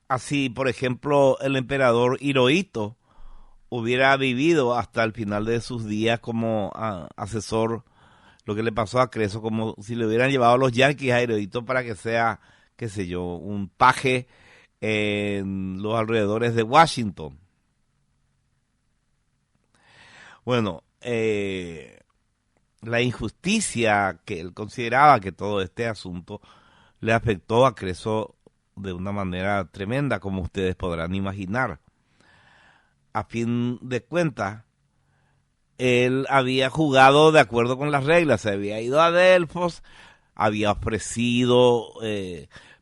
D: así por ejemplo el emperador Hirohito hubiera vivido hasta el final de sus días como asesor, lo que le pasó a Creso, como si le hubieran llevado a los yanquis a Hirohito para que sea, qué sé yo, un paje en los alrededores de Washington. Bueno, la injusticia que él consideraba que todo este asunto le afectó a Creso de una manera tremenda, como ustedes podrán imaginar. a fin de cuentas, él había jugado de acuerdo con las reglas, se había ido a Delfos, había ofrecido,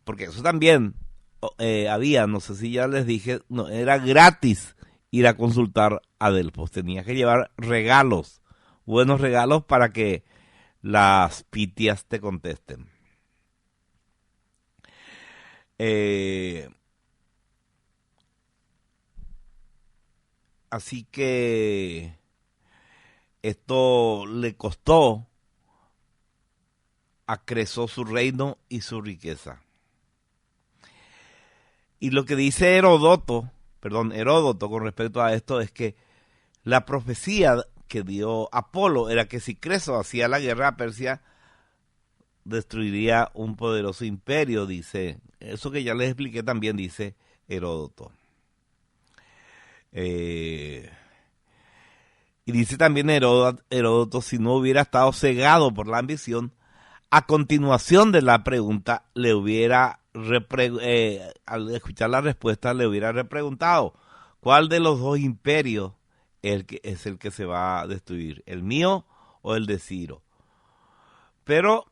D: porque eso también había, no sé si ya les dije, no, era gratis ir a consultar a Delfos, tenías que llevar regalos, buenos regalos para que las pitias te contesten. Así que esto le costó a Creso su reino y su riqueza. Y lo que dice Heródoto con respecto a esto es que la profecía que dio Apolo era que si Creso hacía la guerra a Persia, destruiría un poderoso imperio, dice. Eso que ya les expliqué también dice Heródoto. Y dice también Heródoto, si no hubiera estado cegado por la ambición, a continuación de la pregunta, le hubiera, al escuchar la respuesta, le hubiera repreguntado, ¿cuál de los dos imperios es el que se va a destruir? ¿El mío o el de Ciro? Pero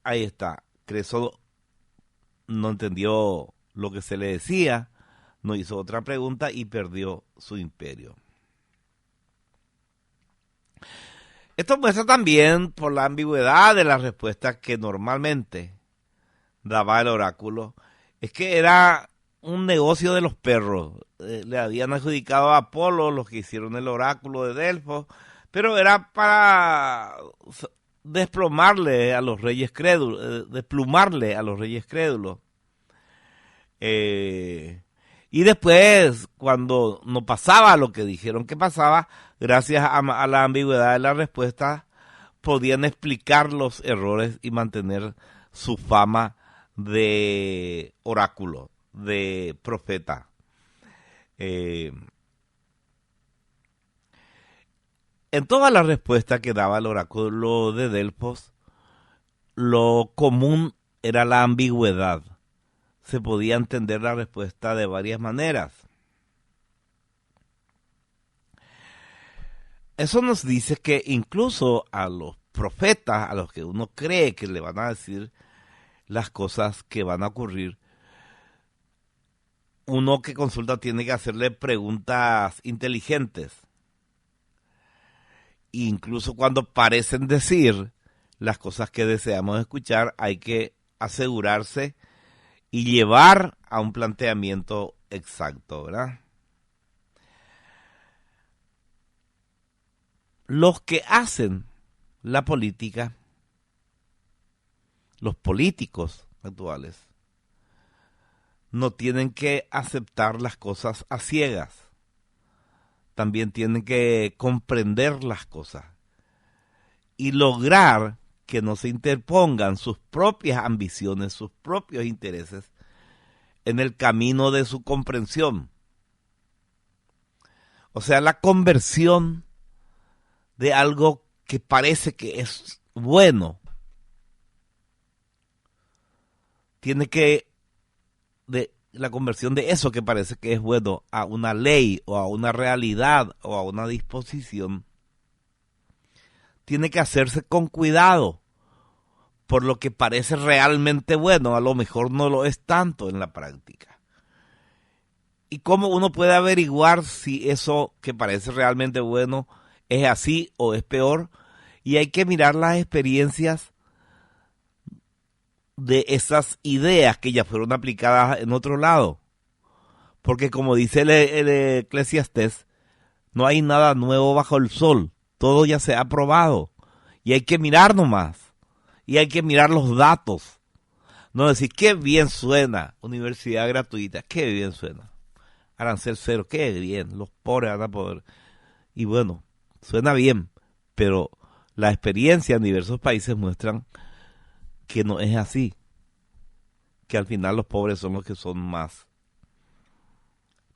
D: ahí está, Creso no entendió lo que se le decía, no hizo otra pregunta y perdió su imperio. Esto muestra también por la ambigüedad de las respuestas que normalmente daba el oráculo. Es que era un negocio de los perros. Le habían adjudicado a Apolo los que hicieron el oráculo de Delfos, pero era para desplumarle a los reyes crédulos. Y después, cuando no pasaba lo que dijeron que pasaba, gracias a la ambigüedad de la respuesta, podían explicar los errores y mantener su fama de oráculo, de profeta. En todas las respuestas que daba el oráculo de Delfos, lo común era la ambigüedad. Se podía entender la respuesta de varias maneras. Eso nos dice que incluso a los profetas, a los que uno cree que le van a decir las cosas que van a ocurrir, uno que consulta tiene que hacerle preguntas inteligentes. E incluso cuando parecen decir las cosas que deseamos escuchar, hay que asegurarse y llevar a un planteamiento exacto, ¿verdad? Los que hacen la política, los políticos actuales, no tienen que aceptar las cosas a ciegas. También tienen que comprender las cosas y lograr que no se interpongan sus propias ambiciones, sus propios intereses en el camino de su comprensión. O sea, la conversión de algo que parece que es bueno tiene que, la conversión de eso que parece que es bueno a una ley o a una realidad o a una disposición, tiene que hacerse con cuidado, por lo que parece realmente bueno, a lo mejor no lo es tanto en la práctica. ¿Y cómo uno puede averiguar si eso que parece realmente bueno es así o es peor? Y hay que mirar las experiencias de esas ideas que ya fueron aplicadas en otro lado. Porque como dice el Eclesiastés, no hay nada nuevo bajo el sol. Todo ya se ha probado. Y hay que mirar nomás. Y hay que mirar los datos. No decir, qué bien suena universidad gratuita. Qué bien suena. Arancel cero, qué bien. Los pobres van a poder. Y bueno, suena bien. Pero la experiencia en diversos países muestran que no es así. Que al final los pobres son los que son más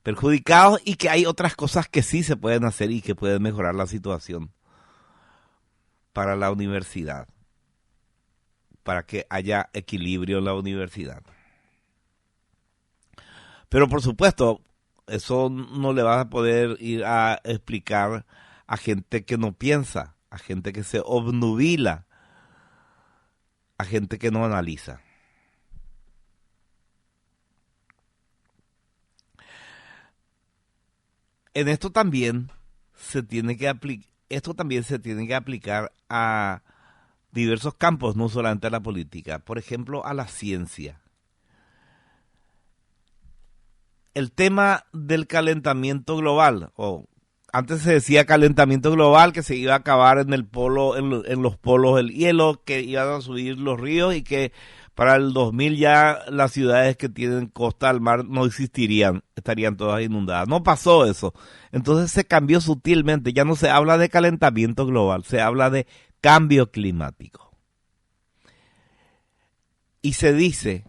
D: perjudicados y que hay otras cosas que sí se pueden hacer y que pueden mejorar la situación para la universidad, para que haya equilibrio en la universidad. Pero por supuesto, eso no le vas a poder ir a explicar a gente que no piensa, a gente que se obnubila, a gente que no analiza. En esto también se tiene que aplicar a diversos campos, no solamente a la política, por ejemplo, a la ciencia. El tema del calentamiento global, o antes se decía calentamiento global, que se iba a acabar en el polo, en los polos del hielo, que iban a subir los ríos y que para el 2000 ya las ciudades que tienen costa al mar no existirían, estarían todas inundadas. No pasó eso. Entonces se cambió sutilmente, ya no se habla de calentamiento global, se habla de cambio climático. Y se dice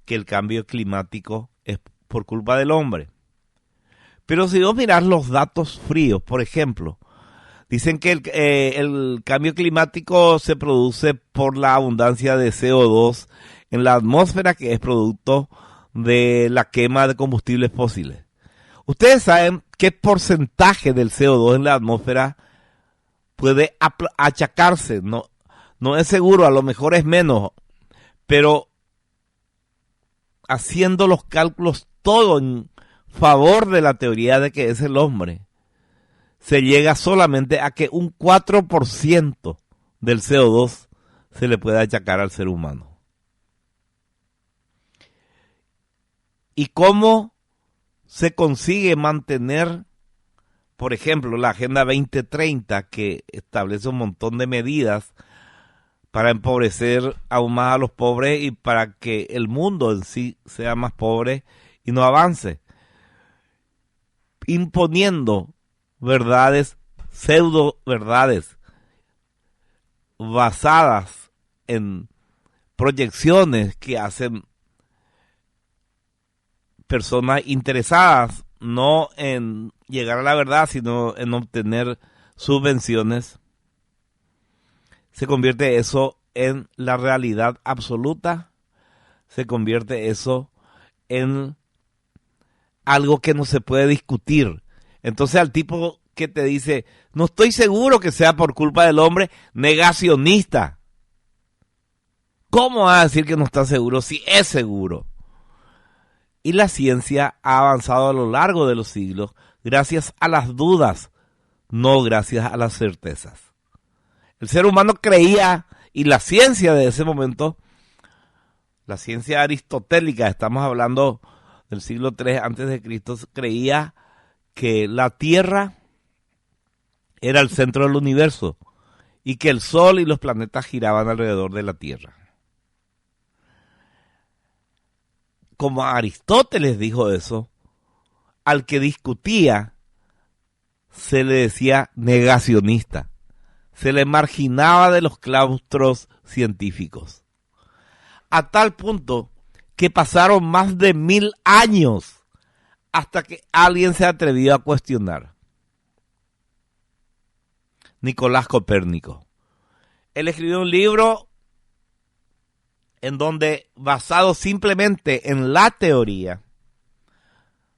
D: que el cambio climático es por culpa del hombre. Pero si vos mirás los datos fríos, por ejemplo, dicen que el cambio climático se produce por la abundancia de CO2 en la atmósfera, que es producto de la quema de combustibles fósiles. ¿Ustedes saben qué porcentaje del CO2 en la atmósfera puede achacarse? No es seguro, a lo mejor es menos, pero haciendo los cálculos todo en favor de la teoría de que es el hombre, se llega solamente a que un 4% del CO2 se le puede achacar al ser humano. ¿Y cómo se consigue mantener, por ejemplo, la Agenda 2030, que establece un montón de medidas para empobrecer aún más a los pobres y para que el mundo en sí sea más pobre y no avance? Imponiendo verdades, pseudo verdades, basadas en proyecciones que hacen personas interesadas no en llegar a la verdad, sino en obtener subvenciones. Se convierte eso en la realidad absoluta, se convierte eso en algo que no se puede discutir. Entonces al tipo que te dice, no estoy seguro que sea por culpa del hombre, negacionista. ¿Cómo va a decir que no está seguro si es seguro? Y la ciencia ha avanzado a lo largo de los siglos gracias a las dudas, no gracias a las certezas. El ser humano creía, y la ciencia de ese momento, la ciencia aristotélica, estamos hablando del siglo III antes de Cristo, creía que la Tierra era el centro del universo y que el Sol y los planetas giraban alrededor de la Tierra. Como Aristóteles dijo eso, al que discutía se le decía negacionista, se le marginaba de los claustros científicos, a tal punto que pasaron más de 1000 años hasta que alguien se atrevió a cuestionar. Nicolás Copérnico. Él escribió un libro en donde, basado simplemente en la teoría,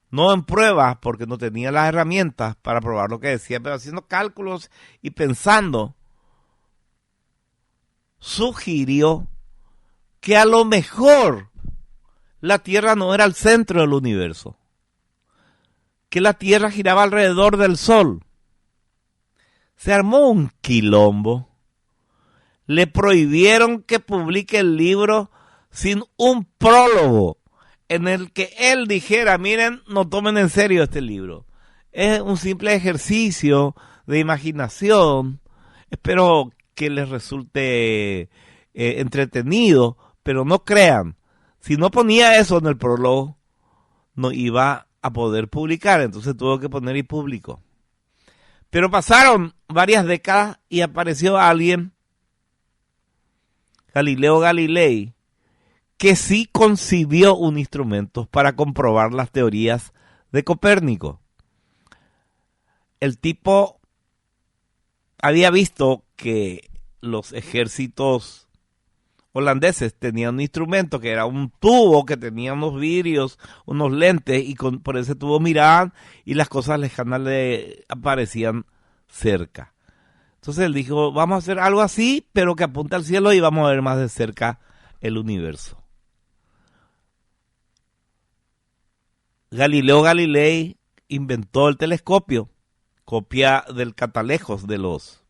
D: no en pruebas, porque no tenía las herramientas para probar lo que decía, pero haciendo cálculos y pensando, sugirió que a lo mejor la Tierra no era el centro del universo, que la Tierra giraba alrededor del Sol. Se armó un quilombo. Le prohibieron que publique el libro sin un prólogo en el que él dijera, miren, no tomen en serio este libro. Es un simple ejercicio de imaginación. Espero que les resulte entretenido, pero no crean. Si no ponía eso en el prólogo, no iba a poder publicar, entonces tuvo que poner y publicó. Pero pasaron varias décadas y apareció alguien, Galileo Galilei, que sí concibió un instrumento para comprobar las teorías de Copérnico. El tipo había visto que los ejércitos holandeses tenían un instrumento que era un tubo que tenía unos vidrios, unos lentes, y por ese tubo miraban y las cosas lejanas le aparecían cerca. Entonces él dijo, vamos a hacer algo así, pero que apunte al cielo y vamos a ver más de cerca el universo. Galileo Galilei inventó el telescopio, copia del catalejos de los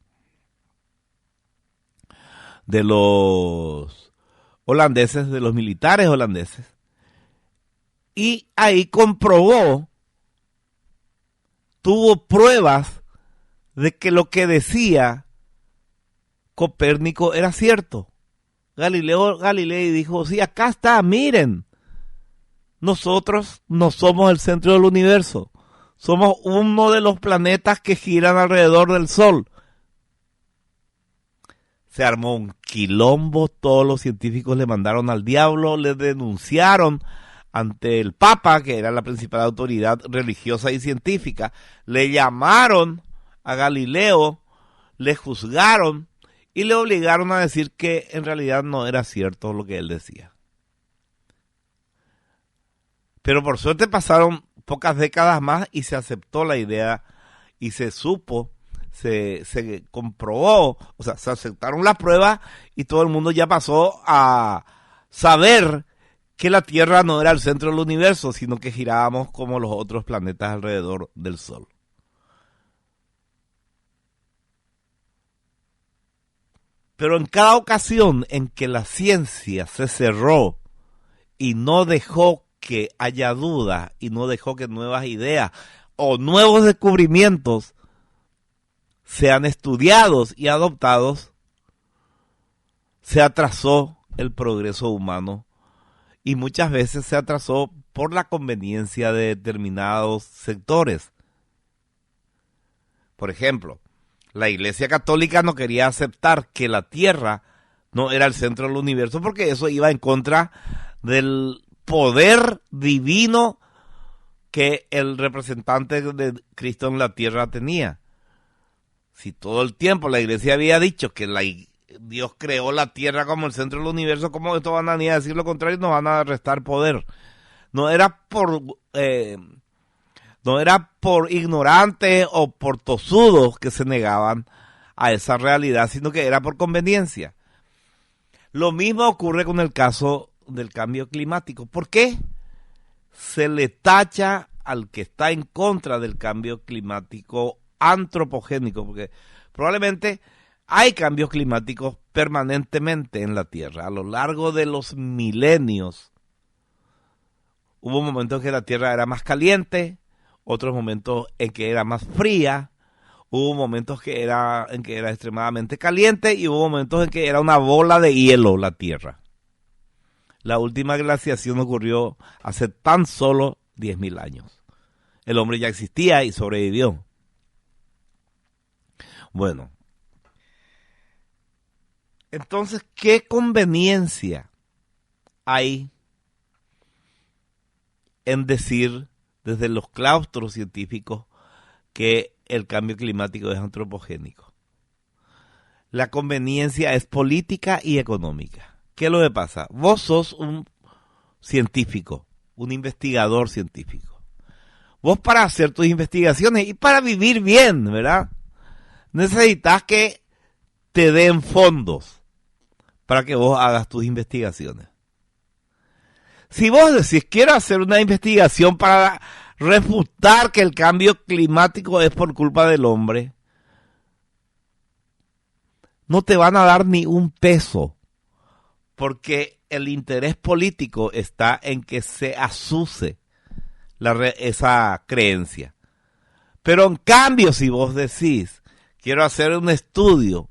D: holandeses, de los militares holandeses, y ahí comprobó, tuvo pruebas de que lo que decía Copérnico era cierto. Galileo Galilei dijo, sí, acá está, miren, nosotros no somos el centro del universo, somos uno de los planetas que giran alrededor del Sol. Se armó un quilombo, todos los científicos le mandaron al diablo, le denunciaron ante el Papa, que era la principal autoridad religiosa y científica, le llamaron a Galileo, le juzgaron y le obligaron a decir que en realidad no era cierto lo que él decía. Pero por suerte pasaron pocas décadas más y se aceptó la idea y se supo, se comprobó, o sea, se aceptaron las pruebas y todo el mundo ya pasó a saber que la Tierra no era el centro del universo, sino que girábamos como los otros planetas alrededor del Sol. Pero en cada ocasión en que la ciencia se cerró y no dejó que haya dudas y no dejó que nuevas ideas o nuevos descubrimientos sean estudiados y adoptados, se atrasó el progreso humano y muchas veces se atrasó por la conveniencia de determinados sectores. Por ejemplo, la Iglesia Católica no quería aceptar que la Tierra no era el centro del universo porque eso iba en contra del poder divino que el representante de Cristo en la Tierra tenía. Si todo el tiempo la Iglesia había dicho que Dios creó la Tierra como el centro del universo, ¿cómo estos van a venir a decir lo contrario y nos van a restar poder? No era por ignorantes o por tosudos que se negaban a esa realidad, sino que era por conveniencia. Lo mismo ocurre con el caso del cambio climático. ¿Por qué se le tacha al que está en contra del cambio climático antropogénico? Porque probablemente hay cambios climáticos permanentemente en la Tierra. A lo largo de los milenios hubo momentos en que la Tierra era más caliente, otros momentos en que era más fría, hubo momentos en que era extremadamente caliente y hubo momentos en que era una bola de hielo la Tierra. La última glaciación ocurrió hace tan solo 10.000 años. El hombre ya existía y sobrevivió. Bueno, entonces, ¿qué conveniencia hay en decir desde los claustros científicos que el cambio climático es antropogénico? La conveniencia es política y económica. ¿Qué es lo que pasa? Vos sos un científico, un investigador científico. Vos para hacer tus investigaciones y para vivir bien, ¿verdad? Necesitas que te den fondos para que vos hagas tus investigaciones. Si vos decís, quiero hacer una investigación para refutar que el cambio climático es por culpa del hombre, no te van a dar ni un peso, porque el interés político está en que se azuse esa creencia. Pero en cambio, si vos decís, quiero hacer un estudio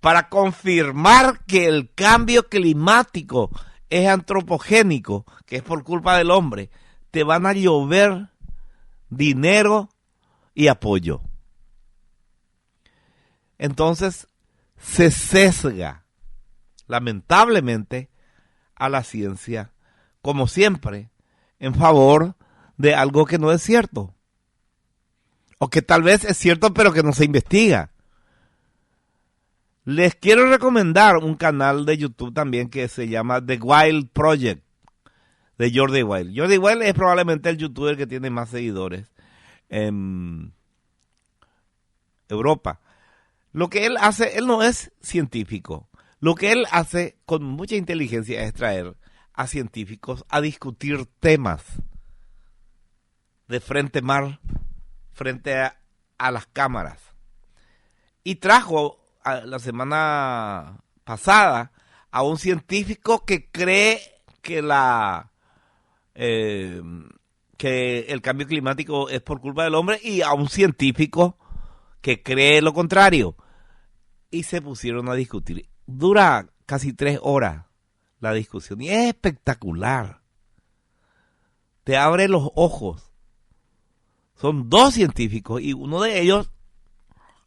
D: para confirmar que el cambio climático es antropogénico, que es por culpa del hombre, te van a llover dinero y apoyo. Entonces, se sesga, lamentablemente, a la ciencia, como siempre, en favor de algo que no es cierto. O que tal vez es cierto, pero que no se investiga. Les quiero recomendar un canal de YouTube también que se llama The Wild Project de Jordi Wild. Jordi Wild es probablemente el youtuber que tiene más seguidores en Europa. Lo que él hace, él no es científico. Lo que él hace con mucha inteligencia es traer a científicos a discutir temas de frente a las cámaras. Y trajo la semana pasada a un científico que cree que que el cambio climático es por culpa del hombre, y a un científico que cree lo contrario. Y se pusieron a discutir. Dura casi 3 horas la discusión y es espectacular. Te abre los ojos. Son 2 científicos y uno de ellos,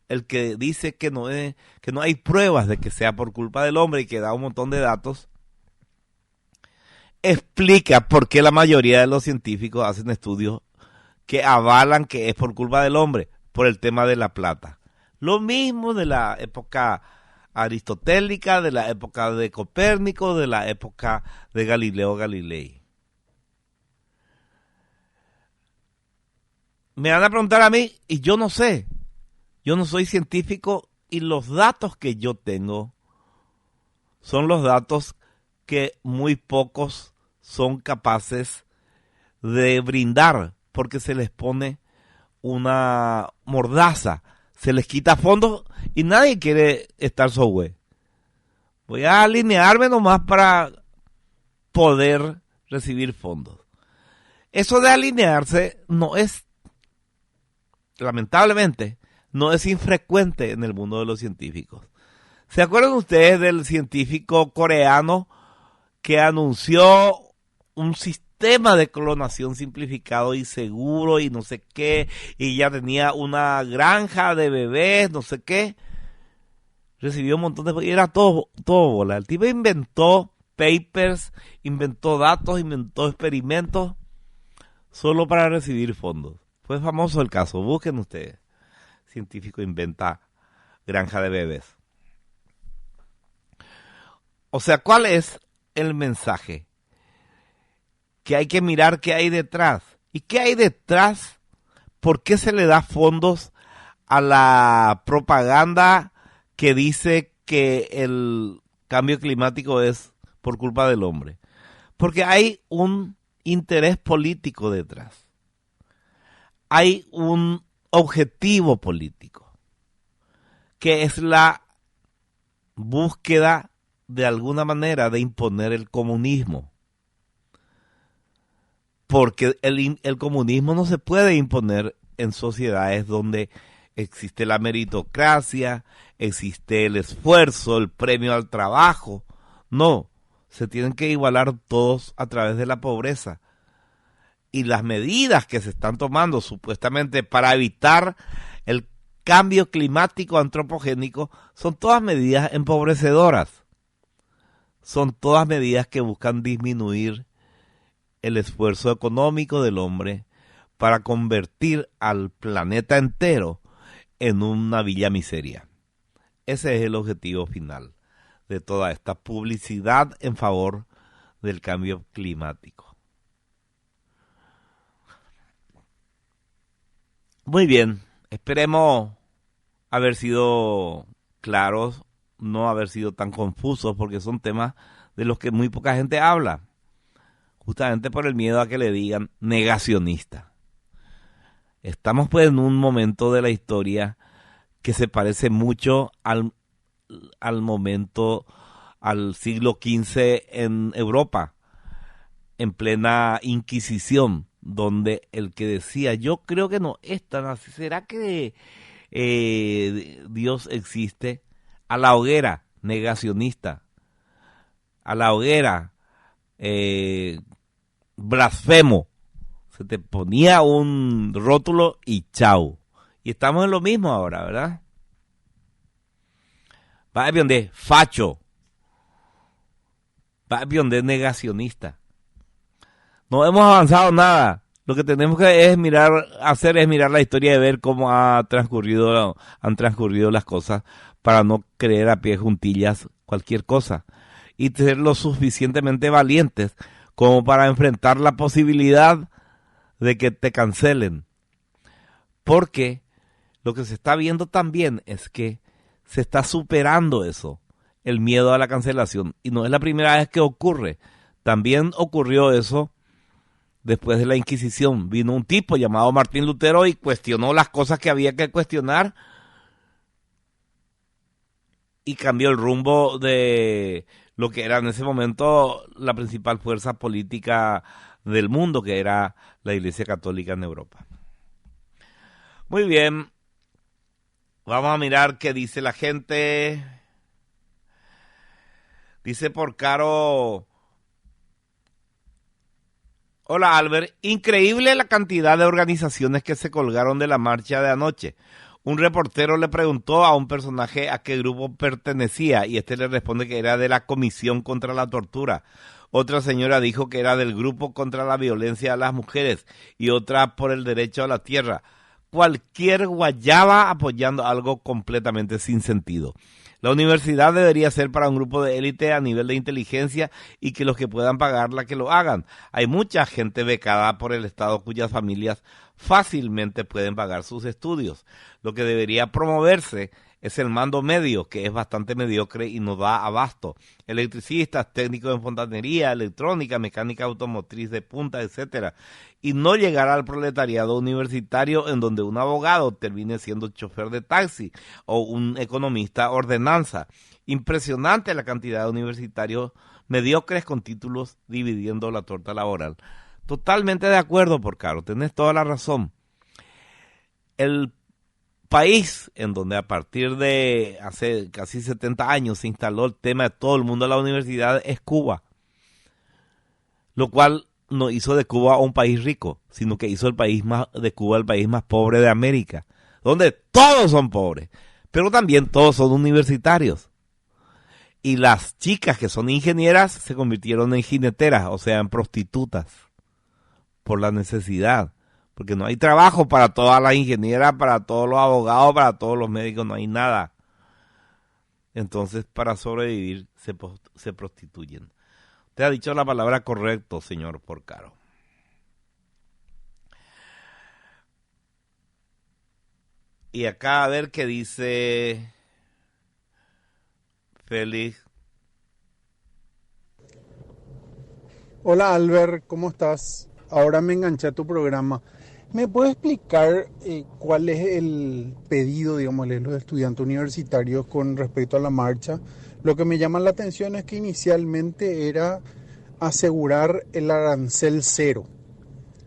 D: el que dice que no hay pruebas de que sea por culpa del hombre y que da un montón de datos, explica por qué la mayoría de los científicos hacen estudios que avalan que es por culpa del hombre, por el tema de la plata. Lo mismo de la época aristotélica, de la época de Copérnico, de la época de Galileo Galilei. Me van a preguntar a mí, y yo no sé. Yo no soy científico y los datos que yo tengo son los datos que muy pocos son capaces de brindar, porque se les pone una mordaza, se les quita fondos y nadie quiere estar software. Voy a alinearme nomás para poder recibir fondos. Eso de alinearse no es, lamentablemente, no es infrecuente en el mundo de los científicos. ¿Se acuerdan ustedes del científico coreano que anunció un sistema de clonación simplificado y seguro y no sé qué, y ya tenía una granja de bebés, no sé qué? Recibió un montón de... y era todo bola. El tipo inventó papers, inventó datos, inventó experimentos solo para recibir fondos. Fue famoso el caso, busquen ustedes. Científico inventa granja de bebés. O sea, ¿cuál es el mensaje? Que hay que mirar qué hay detrás. ¿Y qué hay detrás? ¿Por qué se le da fondos a la propaganda que dice que el cambio climático es por culpa del hombre? Porque hay un interés político detrás. Hay un objetivo político, que es la búsqueda de alguna manera de imponer el comunismo. Porque el comunismo no se puede imponer en sociedades donde existe la meritocracia, existe el esfuerzo, el premio al trabajo. No, se tienen que igualar todos a través de la pobreza. Y las medidas que se están tomando supuestamente para evitar el cambio climático antropogénico son todas medidas empobrecedoras. Son todas medidas que buscan disminuir el esfuerzo económico del hombre para convertir al planeta entero en una villa miseria. Ese es el objetivo final de toda esta publicidad en favor del cambio climático. Muy bien, esperemos haber sido claros, no haber sido tan confusos, porque son temas de los que muy poca gente habla, justamente por el miedo a que le digan negacionista. Estamos pues en un momento de la historia que se parece mucho al siglo XV en Europa, en plena Inquisición, donde el que decía, yo creo que no es tan así, ¿será que Dios existe? A la hoguera, negacionista. A la hoguera, blasfemo. Se te ponía un rótulo y chau. Y estamos en lo mismo ahora, ¿verdad? Va bien de facho. Va bien de negacionista. No hemos avanzado nada. Lo que tenemos que hacer es mirar la historia y ver cómo han transcurrido las cosas para no creer a pie juntillas cualquier cosa y ser lo suficientemente valientes como para enfrentar la posibilidad de que te cancelen. Porque lo que se está viendo también es que se está superando eso, el miedo a la cancelación. Y no es la primera vez que ocurre. También ocurrió eso después de la Inquisición. Vino un tipo llamado Martín Lutero y cuestionó las cosas que había que cuestionar y cambió el rumbo de lo que era en ese momento la principal fuerza política del mundo, que era la Iglesia Católica en Europa. Muy bien, vamos a mirar qué dice la gente. Dice por Caro: hola Albert, increíble la cantidad de organizaciones que se colgaron de la marcha de anoche. Un reportero le preguntó a un personaje a qué grupo pertenecía y este le responde que era de la Comisión contra la Tortura. Otra señora dijo que era del grupo contra la violencia a las mujeres y otra por el derecho a la tierra. Cualquier guayaba apoyando algo completamente sin sentido. La universidad debería ser para un grupo de élite a nivel de inteligencia y que los que puedan pagarla que lo hagan. Hay mucha gente becada por el Estado cuyas familias fácilmente pueden pagar sus estudios. Lo que debería promoverse es el mando medio, que es bastante mediocre y no da abasto. Electricistas, técnicos en fontanería, electrónica, mecánica automotriz de punta, etcétera. Y no llegar al proletariado universitario en donde un abogado termine siendo chofer de taxi o un economista ordenanza. Impresionante la cantidad de universitarios mediocres con títulos dividiendo la torta laboral. Totalmente de acuerdo, por Caro, tenés toda la razón. El país en donde a partir de hace casi 70 años se instaló el tema de todo el mundo a la universidad es Cuba, lo cual no hizo de Cuba un país rico, sino que hizo de Cuba el país más pobre de América, donde todos son pobres, pero también todos son universitarios. Y las chicas que son ingenieras se convirtieron en jineteras, o sea, en prostitutas, por la necesidad. Porque no hay trabajo para todas las ingenieras, para todos los abogados, para todos los médicos, no hay nada. Entonces, para sobrevivir, se prostituyen. Usted ha dicho la palabra correcto, señor Porcaro. Y acá a ver qué dice Félix.
I: Hola Albert, ¿cómo estás? Ahora me enganché a tu programa. ¿Me puedes explicar cuál es el pedido, digamos, de los estudiantes universitarios con respecto a la marcha? Lo que me llama la atención es que inicialmente era asegurar el arancel cero.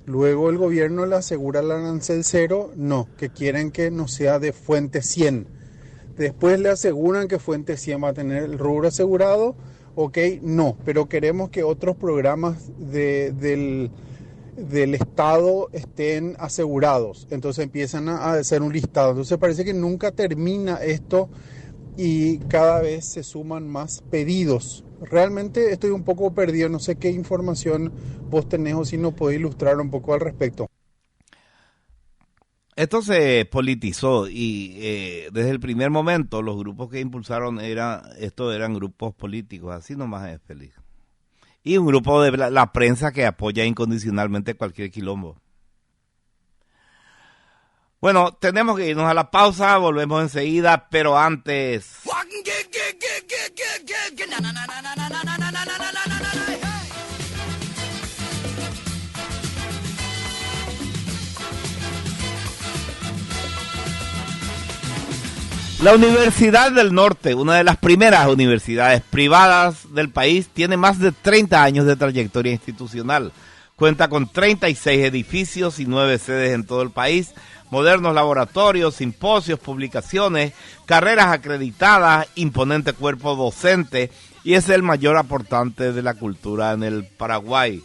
I: Luego el gobierno le asegura el arancel cero, no, que quieren que no sea de fuente 100. Después le aseguran que fuente 100 va a tener el rubro asegurado, ok, no, pero queremos que otros programas del Estado estén asegurados. Entonces empiezan a hacer un listado. Entonces parece que nunca termina esto y cada vez se suman más pedidos. Realmente estoy un poco perdido, no sé qué información vos tenés o si nos podés ilustrar un poco al respecto.
D: Esto se politizó y desde el primer momento los grupos que impulsaron eran grupos políticos, así nomás es feliz. Y un grupo de la prensa que apoya incondicionalmente cualquier quilombo. Bueno, tenemos que irnos a la pausa, volvemos enseguida, pero antes... La Universidad del Norte, una de las primeras universidades privadas del país, tiene más de 30 años de trayectoria institucional. Cuenta con 36 edificios y 9 sedes en todo el país, modernos laboratorios, simposios, publicaciones, carreras acreditadas, imponente cuerpo docente y es el mayor aportante de la cultura en el Paraguay.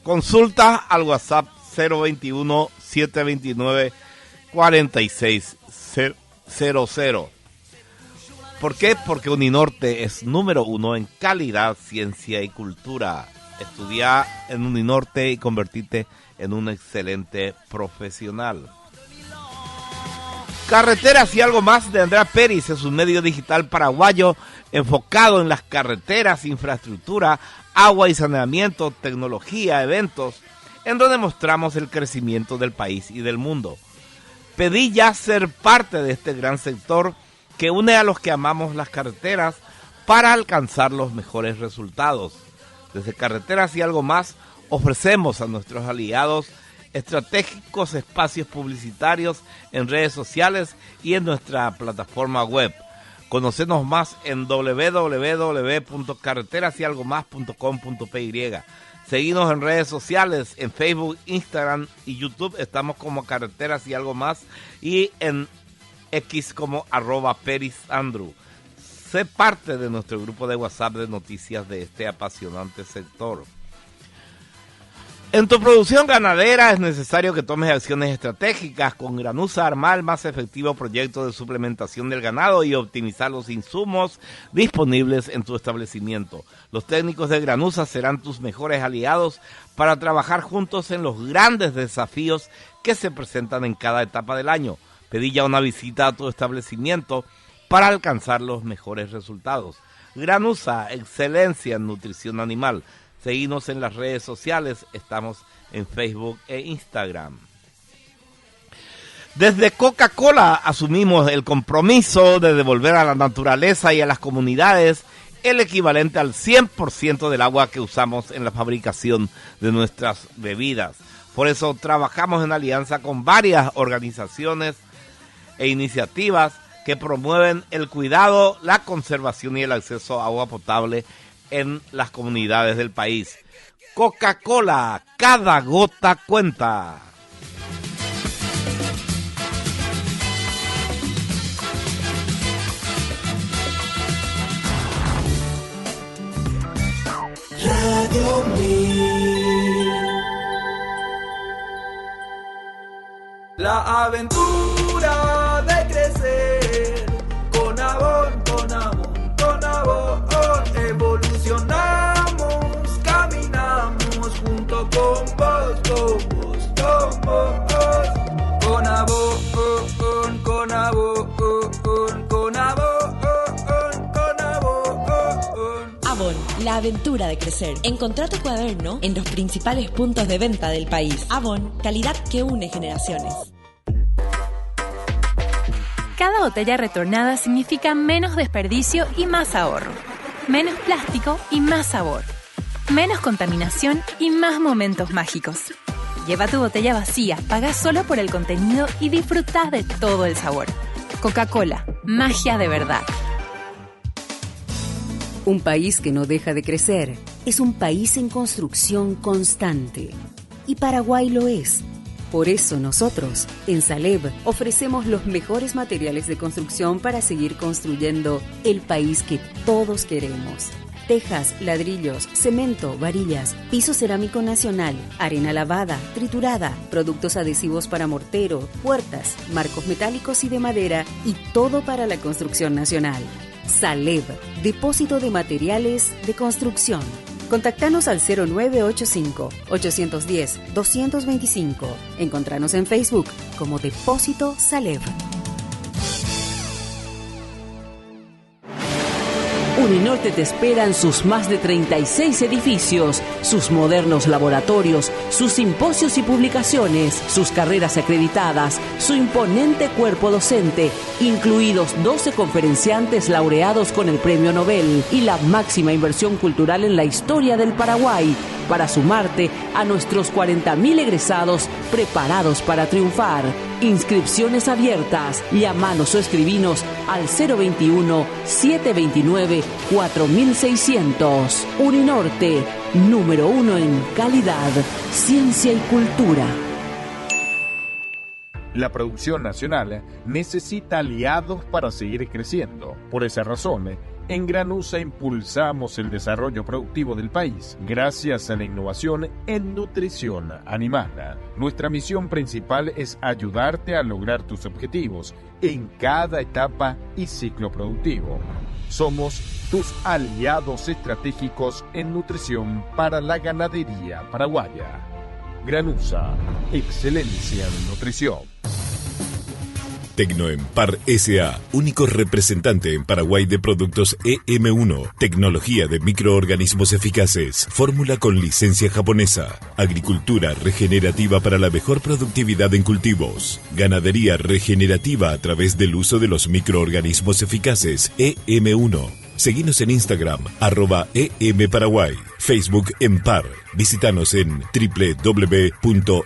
D: Consulta al WhatsApp 021-729-4600. ¿Por qué? Porque Uninorte es número 1 en calidad, ciencia y cultura. Estudia en Uninorte y convertirte en un excelente profesional. Carreteras y algo más de Andrea Peris es un medio digital paraguayo enfocado en las carreteras, infraestructura, agua y saneamiento, tecnología, eventos, en donde mostramos el crecimiento del país y del mundo. Pedí ya ser parte de este gran sector que une a los que amamos las carreteras para alcanzar los mejores resultados. Desde Carreteras y algo más ofrecemos a nuestros aliados estratégicos espacios publicitarios en redes sociales y en nuestra plataforma web. Conocenos más en www.carreterasyalgomás.com.py. Seguinos en redes sociales, en Facebook, Instagram y YouTube. Estamos como Carreteras y algo más, y en X como @perisandrew. Sé parte de nuestro grupo de WhatsApp de noticias de este apasionante sector. En tu producción ganadera es necesario que tomes acciones estratégicas. Con Granusa arma el más efectivo proyecto de suplementación del ganado y optimizar los insumos disponibles en tu establecimiento. Los técnicos de Granusa serán tus mejores aliados para trabajar juntos en los grandes desafíos que se presentan en cada etapa del año. Pedí ya una visita a tu establecimiento para alcanzar los mejores resultados. Granusa, excelencia en nutrición animal. Seguinos en las redes sociales, estamos en Facebook e Instagram. Desde Coca-Cola asumimos el compromiso de devolver a la naturaleza y a las comunidades el equivalente al 100% del agua que usamos en la fabricación de nuestras bebidas. Por eso trabajamos en alianza con varias organizaciones e iniciativas que promueven el cuidado, la conservación y el acceso a agua potable en las comunidades del país. Coca-Cola, cada gota cuenta.
B: Radio Mil. La aventura de crecer con Avon, con Avon, con Avon. Evolucionamos, caminamos junto con vos, con vos, con vos. Con Avon, con Avon, con Avon, con Avon.
J: Avon, la aventura de crecer. Encontrá tu cuaderno en los principales puntos de venta del país. Avon, calidad que une generaciones.
K: Cada botella retornada significa menos desperdicio y más ahorro. Menos plástico y más sabor. Menos contaminación y más momentos mágicos. Lleva tu botella vacía, paga solo por el contenido y disfruta de todo el sabor. Coca-Cola, magia de verdad.
L: Un país que no deja de crecer es un país en construcción constante. Y Paraguay lo es. Por eso nosotros, en Saleb, ofrecemos los mejores materiales de construcción para seguir construyendo el país que todos queremos. Tejas, ladrillos, cemento, varillas, piso cerámico nacional, arena lavada, triturada, productos adhesivos para mortero, puertas, marcos metálicos y de madera, y todo para la construcción nacional. Saleb, depósito de materiales de construcción. Contactanos al 0985-810-225. Encontranos en Facebook como Depósito Saleb.
M: Uninorte te espera en sus más de 36 edificios, sus modernos laboratorios, sus simposios y publicaciones, sus carreras acreditadas, su imponente cuerpo docente, incluidos 12 conferenciantes laureados con el Premio Nobel y la máxima inversión cultural en la historia del Paraguay, para sumarte a nuestros 40.000 egresados preparados para triunfar. Inscripciones abiertas. Llamanos o escribinos al 021-729-4600. Uninorte, número 1 en calidad, ciencia y cultura.
N: La producción nacional necesita aliados para seguir creciendo. Por esa razón, en Granusa impulsamos el desarrollo productivo del país gracias a la innovación en nutrición animal. Nuestra misión principal es ayudarte a lograr tus objetivos en cada etapa y ciclo productivo. Somos tus aliados estratégicos en nutrición para la ganadería paraguaya. Granusa, excelencia en nutrición.
A: Tecnoempar S.A., único representante en Paraguay de productos EM1, tecnología de microorganismos eficaces, fórmula con licencia japonesa, agricultura regenerativa para la mejor productividad en cultivos, ganadería regenerativa a través del uso de los microorganismos eficaces EM1. Seguinos en Instagram, @EMParaguay, Facebook Empar. Visítanos en www.empy.com.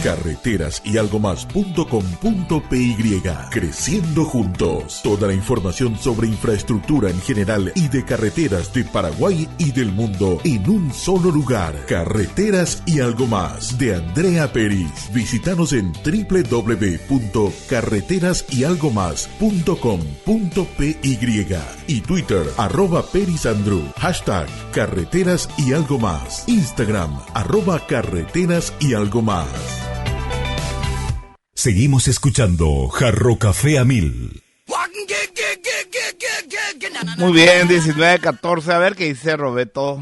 O: Carreteras y algo más.com.py. Creciendo juntos. Toda la información sobre infraestructura en general y de carreteras de Paraguay y del mundo en un solo lugar. Carreteras y algo más de Andrea Peris. Visítanos en www.carreterasyalgomás.com.py y Twitter @perisandru. #Carreteras y algo más. Instagram @carreteras y algo más.
A: Seguimos escuchando Jarro Café a 1000.
D: Muy bien, 19-14. A ver qué dice Roberto.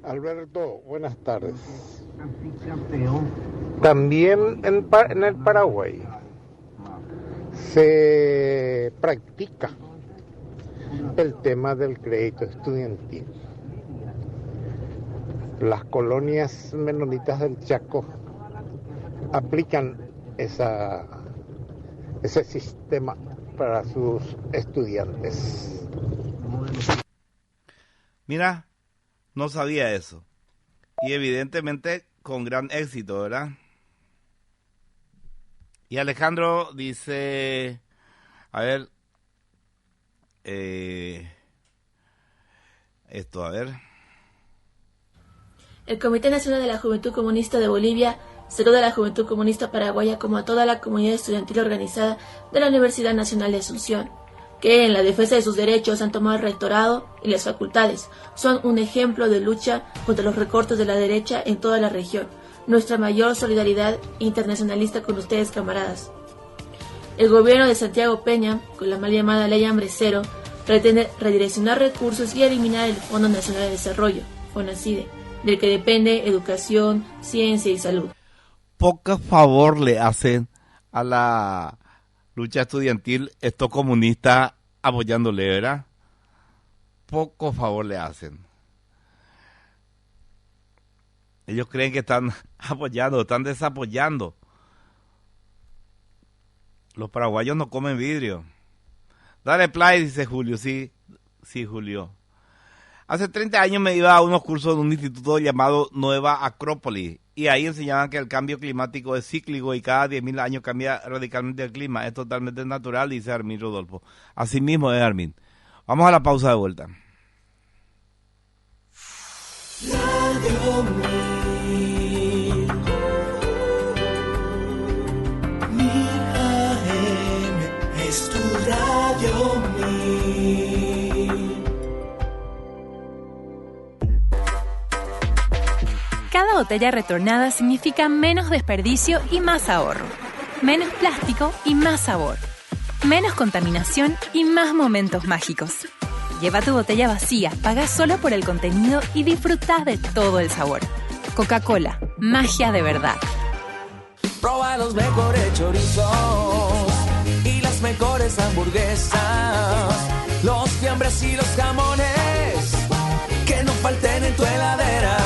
I: Alberto, buenas tardes. También en el Paraguay se practica el tema del crédito estudiantil. Las colonias menonitas del Chaco aplican ese sistema para sus estudiantes.
D: Mira, no sabía eso. Y evidentemente con gran éxito, ¿verdad? Y Alejandro dice, a ver, esto, a ver.
P: El Comité Nacional de la Juventud Comunista de Bolivia saluda a la Juventud Comunista Paraguaya como a toda la comunidad estudiantil organizada de la Universidad Nacional de Asunción, que en la defensa de sus derechos han tomado el rectorado y las facultades. Son un ejemplo de lucha contra los recortes de la derecha en toda la región. Nuestra mayor solidaridad internacionalista con ustedes, camaradas. El gobierno de Santiago Peña, con la mal llamada Ley Hambre Cero, pretende redireccionar recursos y eliminar el Fondo Nacional de Desarrollo, FONACIDE, del que depende educación, ciencia y salud.
D: Poco favor le hacen a la lucha estudiantil estos comunistas apoyándole, ¿verdad? Poco favor le hacen. Ellos creen que están apoyando, están desapoyando. Los paraguayos no comen vidrio. Dale play, dice Julio. Sí, Julio. Hace 30 años me iba a unos cursos en un instituto llamado Nueva Acrópolis y ahí enseñaban que el cambio climático es cíclico y cada 10.000 años cambia radicalmente el clima. Es totalmente natural, dice Armin Rodolfo. Así mismo es, Armin. Vamos a la pausa de vuelta.
B: Radio 1000 AM es tu Radio 1000.
K: Cada botella retornada significa menos desperdicio y más ahorro. Menos plástico y más sabor. Menos contaminación y más momentos mágicos. Lleva tu botella vacía, paga solo por el contenido y disfruta de todo el sabor. Coca-Cola, magia de verdad.
B: Proba los mejores chorizos y las mejores hamburguesas, los fiambres y los jamones que no falten en tu heladera.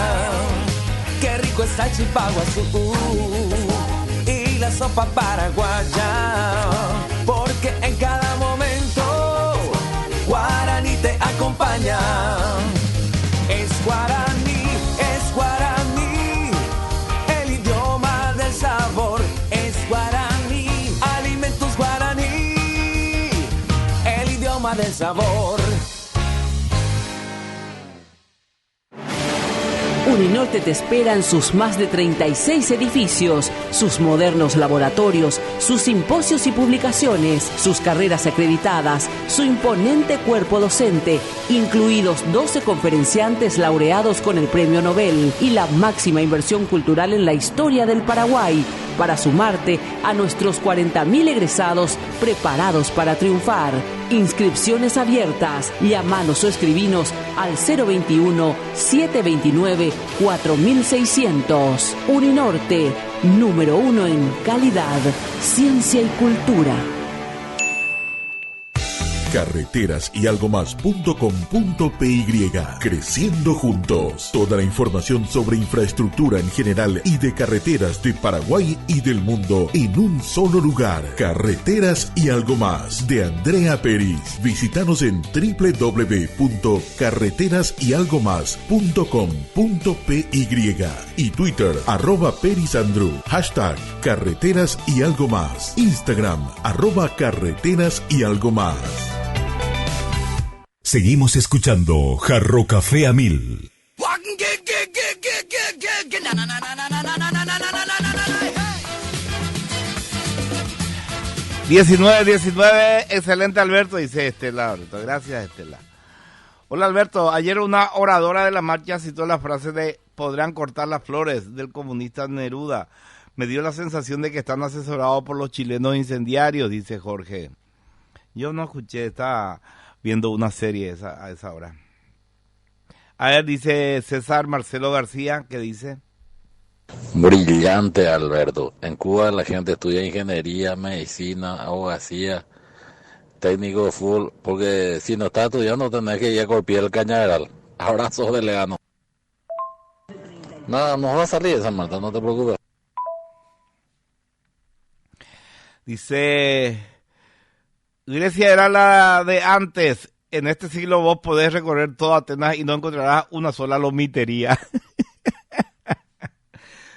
B: Qué rico está el chipaguazú y la sopa paraguaya, porque en cada momento Guaraní te acompaña. Es Guaraní, el idioma del sabor. Es Guaraní, alimentos Guaraní, el idioma del sabor.
M: Uninorte te espera en sus más de 36 edificios, sus modernos laboratorios, sus simposios y publicaciones, sus carreras acreditadas, su imponente cuerpo docente, incluidos 12 conferenciantes laureados con el Premio Nobel y la máxima inversión cultural en la historia del Paraguay, para sumarte a nuestros 40.000 egresados preparados para triunfar. Inscripciones abiertas. Llámanos o escribinos al 021-729-4600. Uninorte, número 1 en calidad, ciencia y cultura.
O: Carreteras y algo más.com.py. Creciendo juntos. Toda la información sobre infraestructura en general y de carreteras de Paraguay y del mundo en un solo lugar. Carreteras y algo más de Andrea Peris. Visítanos en www.carreterasyalgomás.com.py y Twitter @perisandru. #carreteras y algo más. Instagram @carreteras y algo más.
A: Seguimos escuchando Jarro Café a 1000.
D: 19, excelente Alberto, dice Estela. Gracias, Estela. Hola Alberto, ayer una oradora de la marcha citó la frase de "podrán cortar las flores" del comunista Neruda. Me dio la sensación de que están asesorados por los chilenos incendiarios, dice Jorge. Yo no escuché, estaba viendo una serie a esa hora. A ver, dice César Marcelo García, ¿qué dice?
Q: Brillante, Alberto. En Cuba la gente estudia ingeniería, medicina, abogacía, técnico full, porque si no estás estudiando tenés que ir a Corpiel el Cañaveral. Ahora sos delegado. Nada, no va a salir esa Marta, no te preocupes.
D: Dice, Grecia era la de antes. En este siglo vos podés recorrer toda Atenas y no encontrarás una sola lomitería.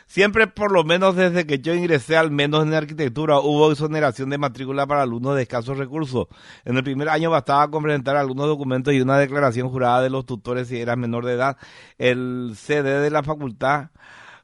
D: Siempre, por lo menos desde que yo ingresé, al menos en arquitectura, hubo exoneración de matrícula para alumnos de escasos recursos. En el primer año bastaba con presentar algunos documentos y una declaración jurada de los tutores si eras menor de edad. El CD de la facultad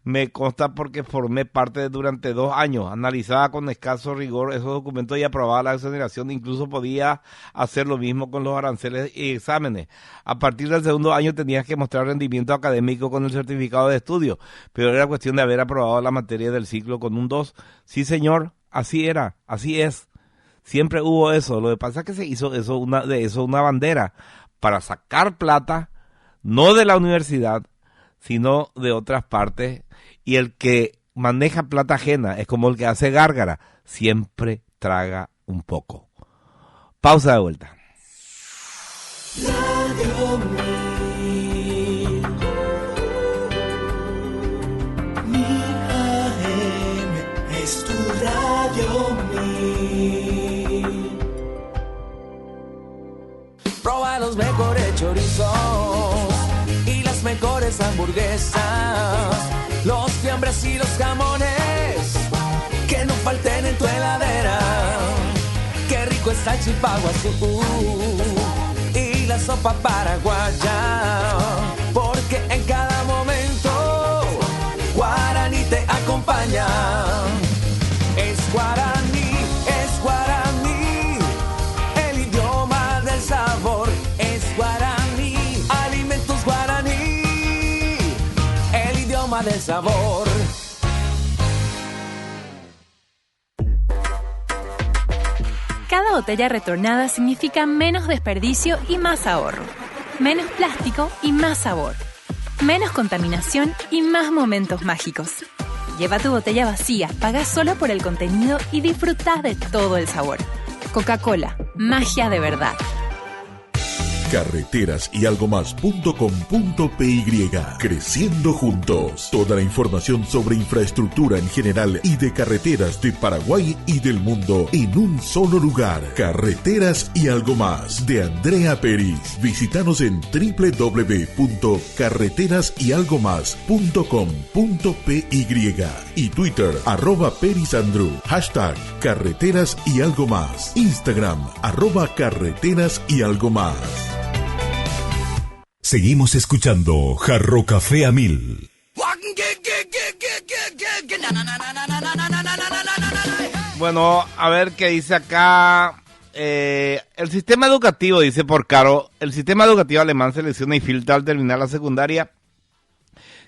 D: me consta porque formé parte durante 2 años. Analizaba con escaso rigor esos documentos y aprobaba la exoneración. Incluso podía hacer lo mismo con los aranceles y exámenes. A partir del segundo año tenías que mostrar rendimiento académico con el certificado de estudio, pero era cuestión de haber aprobado la materia del ciclo con un 2. Sí, señor, así era, así es. Siempre hubo eso. Lo que pasa es que se hizo una bandera para sacar plata, no de la universidad, sino de otras partes. Y el que maneja plata ajena es como el que hace gárgara, siempre traga un poco. Pausa de vuelta.
B: Radio 1000 AM es tu Radio 1000.
R: Proba los mejores chorizos y las mejores hamburguesas, los fiambres y los jamones que no falten en tu heladera. Qué rico está el chipaguazú y la sopa paraguaya, porque en cada momento Guaraní te acompaña. Es Guaraní, el idioma del sabor. Es Guaraní, alimentos Guaraní, el idioma del sabor.
K: Cada botella retornada significa menos desperdicio y más ahorro. Menos plástico y más sabor. Menos contaminación y más momentos mágicos. Lleva tu botella vacía, paga solo por el contenido y disfruta de todo el sabor. Coca-Cola, magia de verdad.
O: Carreteras y algo más.com.py. Creciendo juntos. Toda la información sobre infraestructura en general y de carreteras de Paraguay y del mundo en un solo lugar. Carreteras y algo más de Andrea Peris. Visítanos en www.carreterasyalgomás.com.py y Twitter @perisandru. #carreteras y algo más. Instagram @carreteras y algo más.
A: Seguimos escuchando Jarro Café a 1000.
D: Bueno, a ver qué dice acá. El sistema educativo, dice por Caro, el sistema educativo alemán selecciona y filtra al terminar la secundaria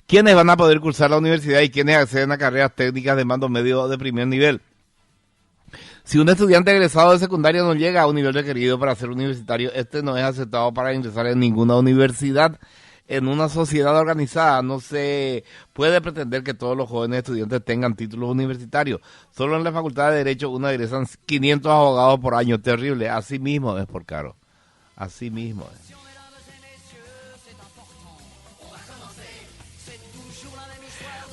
D: quiénes van a poder cursar la universidad y quiénes acceden a carreras técnicas de mando medio de primer nivel. Si un estudiante egresado de secundaria no llega a un nivel requerido para ser universitario, este no es aceptado para ingresar en ninguna universidad. En una sociedad organizada no se puede pretender que todos los jóvenes estudiantes tengan títulos universitarios. Solo en la Facultad de Derecho una egresan 500 abogados por año. Terrible. Así mismo es, por caro. Así mismo es.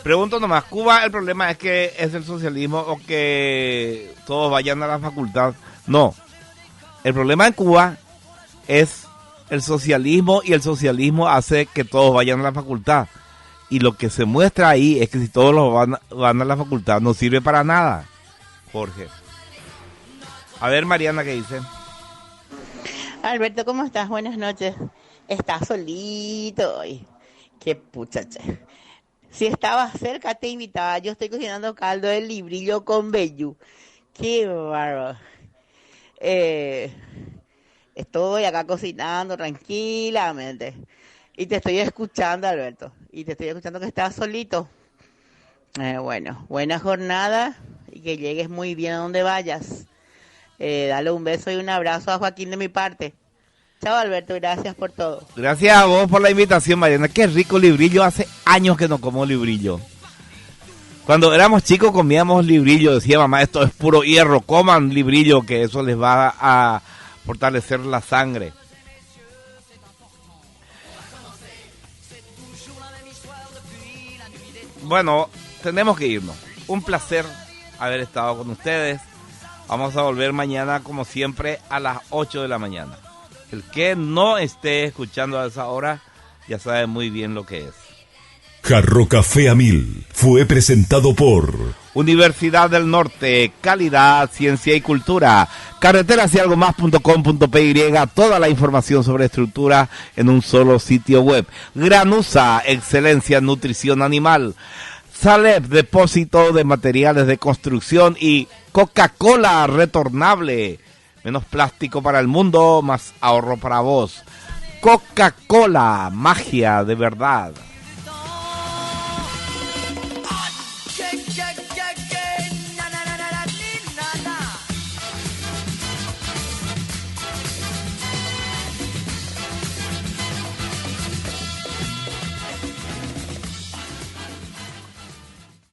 D: Pregunto nomás, ¿Cuba el problema es que es el socialismo o que todos vayan a la facultad? No. El problema en Cuba es el socialismo, y el socialismo hace que todos vayan a la facultad. Y lo que se muestra ahí es que si todos los van a la facultad no sirve para nada, Jorge. A ver, Mariana, ¿qué dice?
S: Alberto, ¿cómo estás? Buenas noches. Estás solito hoy. Qué puchacha. Si estabas cerca te invitaba. Yo estoy cocinando caldo de librillo con vellú. Qué bárbaro. Estoy acá cocinando tranquilamente. Y te estoy escuchando, Alberto. Y te estoy escuchando que estás solito. Bueno, buena jornada y que llegues muy bien a donde vayas. Dale un beso y un abrazo a Joaquín de mi parte. Chao, Alberto, gracias por todo.
D: Gracias a vos por la invitación, Mariana. Qué rico librillo. Hace años que no como librillo. Cuando éramos chicos comíamos librillo. Decía mamá, esto es puro hierro. Coman librillo, que eso les va a fortalecer la sangre. Bueno, tenemos que irnos. Un placer haber estado con ustedes. Vamos a volver mañana, como siempre, a las 8 de la mañana. El que no esté escuchando a esa hora ya sabe muy bien lo que es.
A: Jarro Café a 1000 fue presentado por
D: Universidad del Norte, calidad, ciencia y cultura. Carreteras y algo más.com.py, toda la información sobre estructura en un solo sitio web. Granusa, excelencia en nutrición animal. Salep, depósito de materiales de construcción. Y Coca-Cola retornable. Menos plástico para el mundo, más ahorro para vos. Coca-Cola, magia de verdad.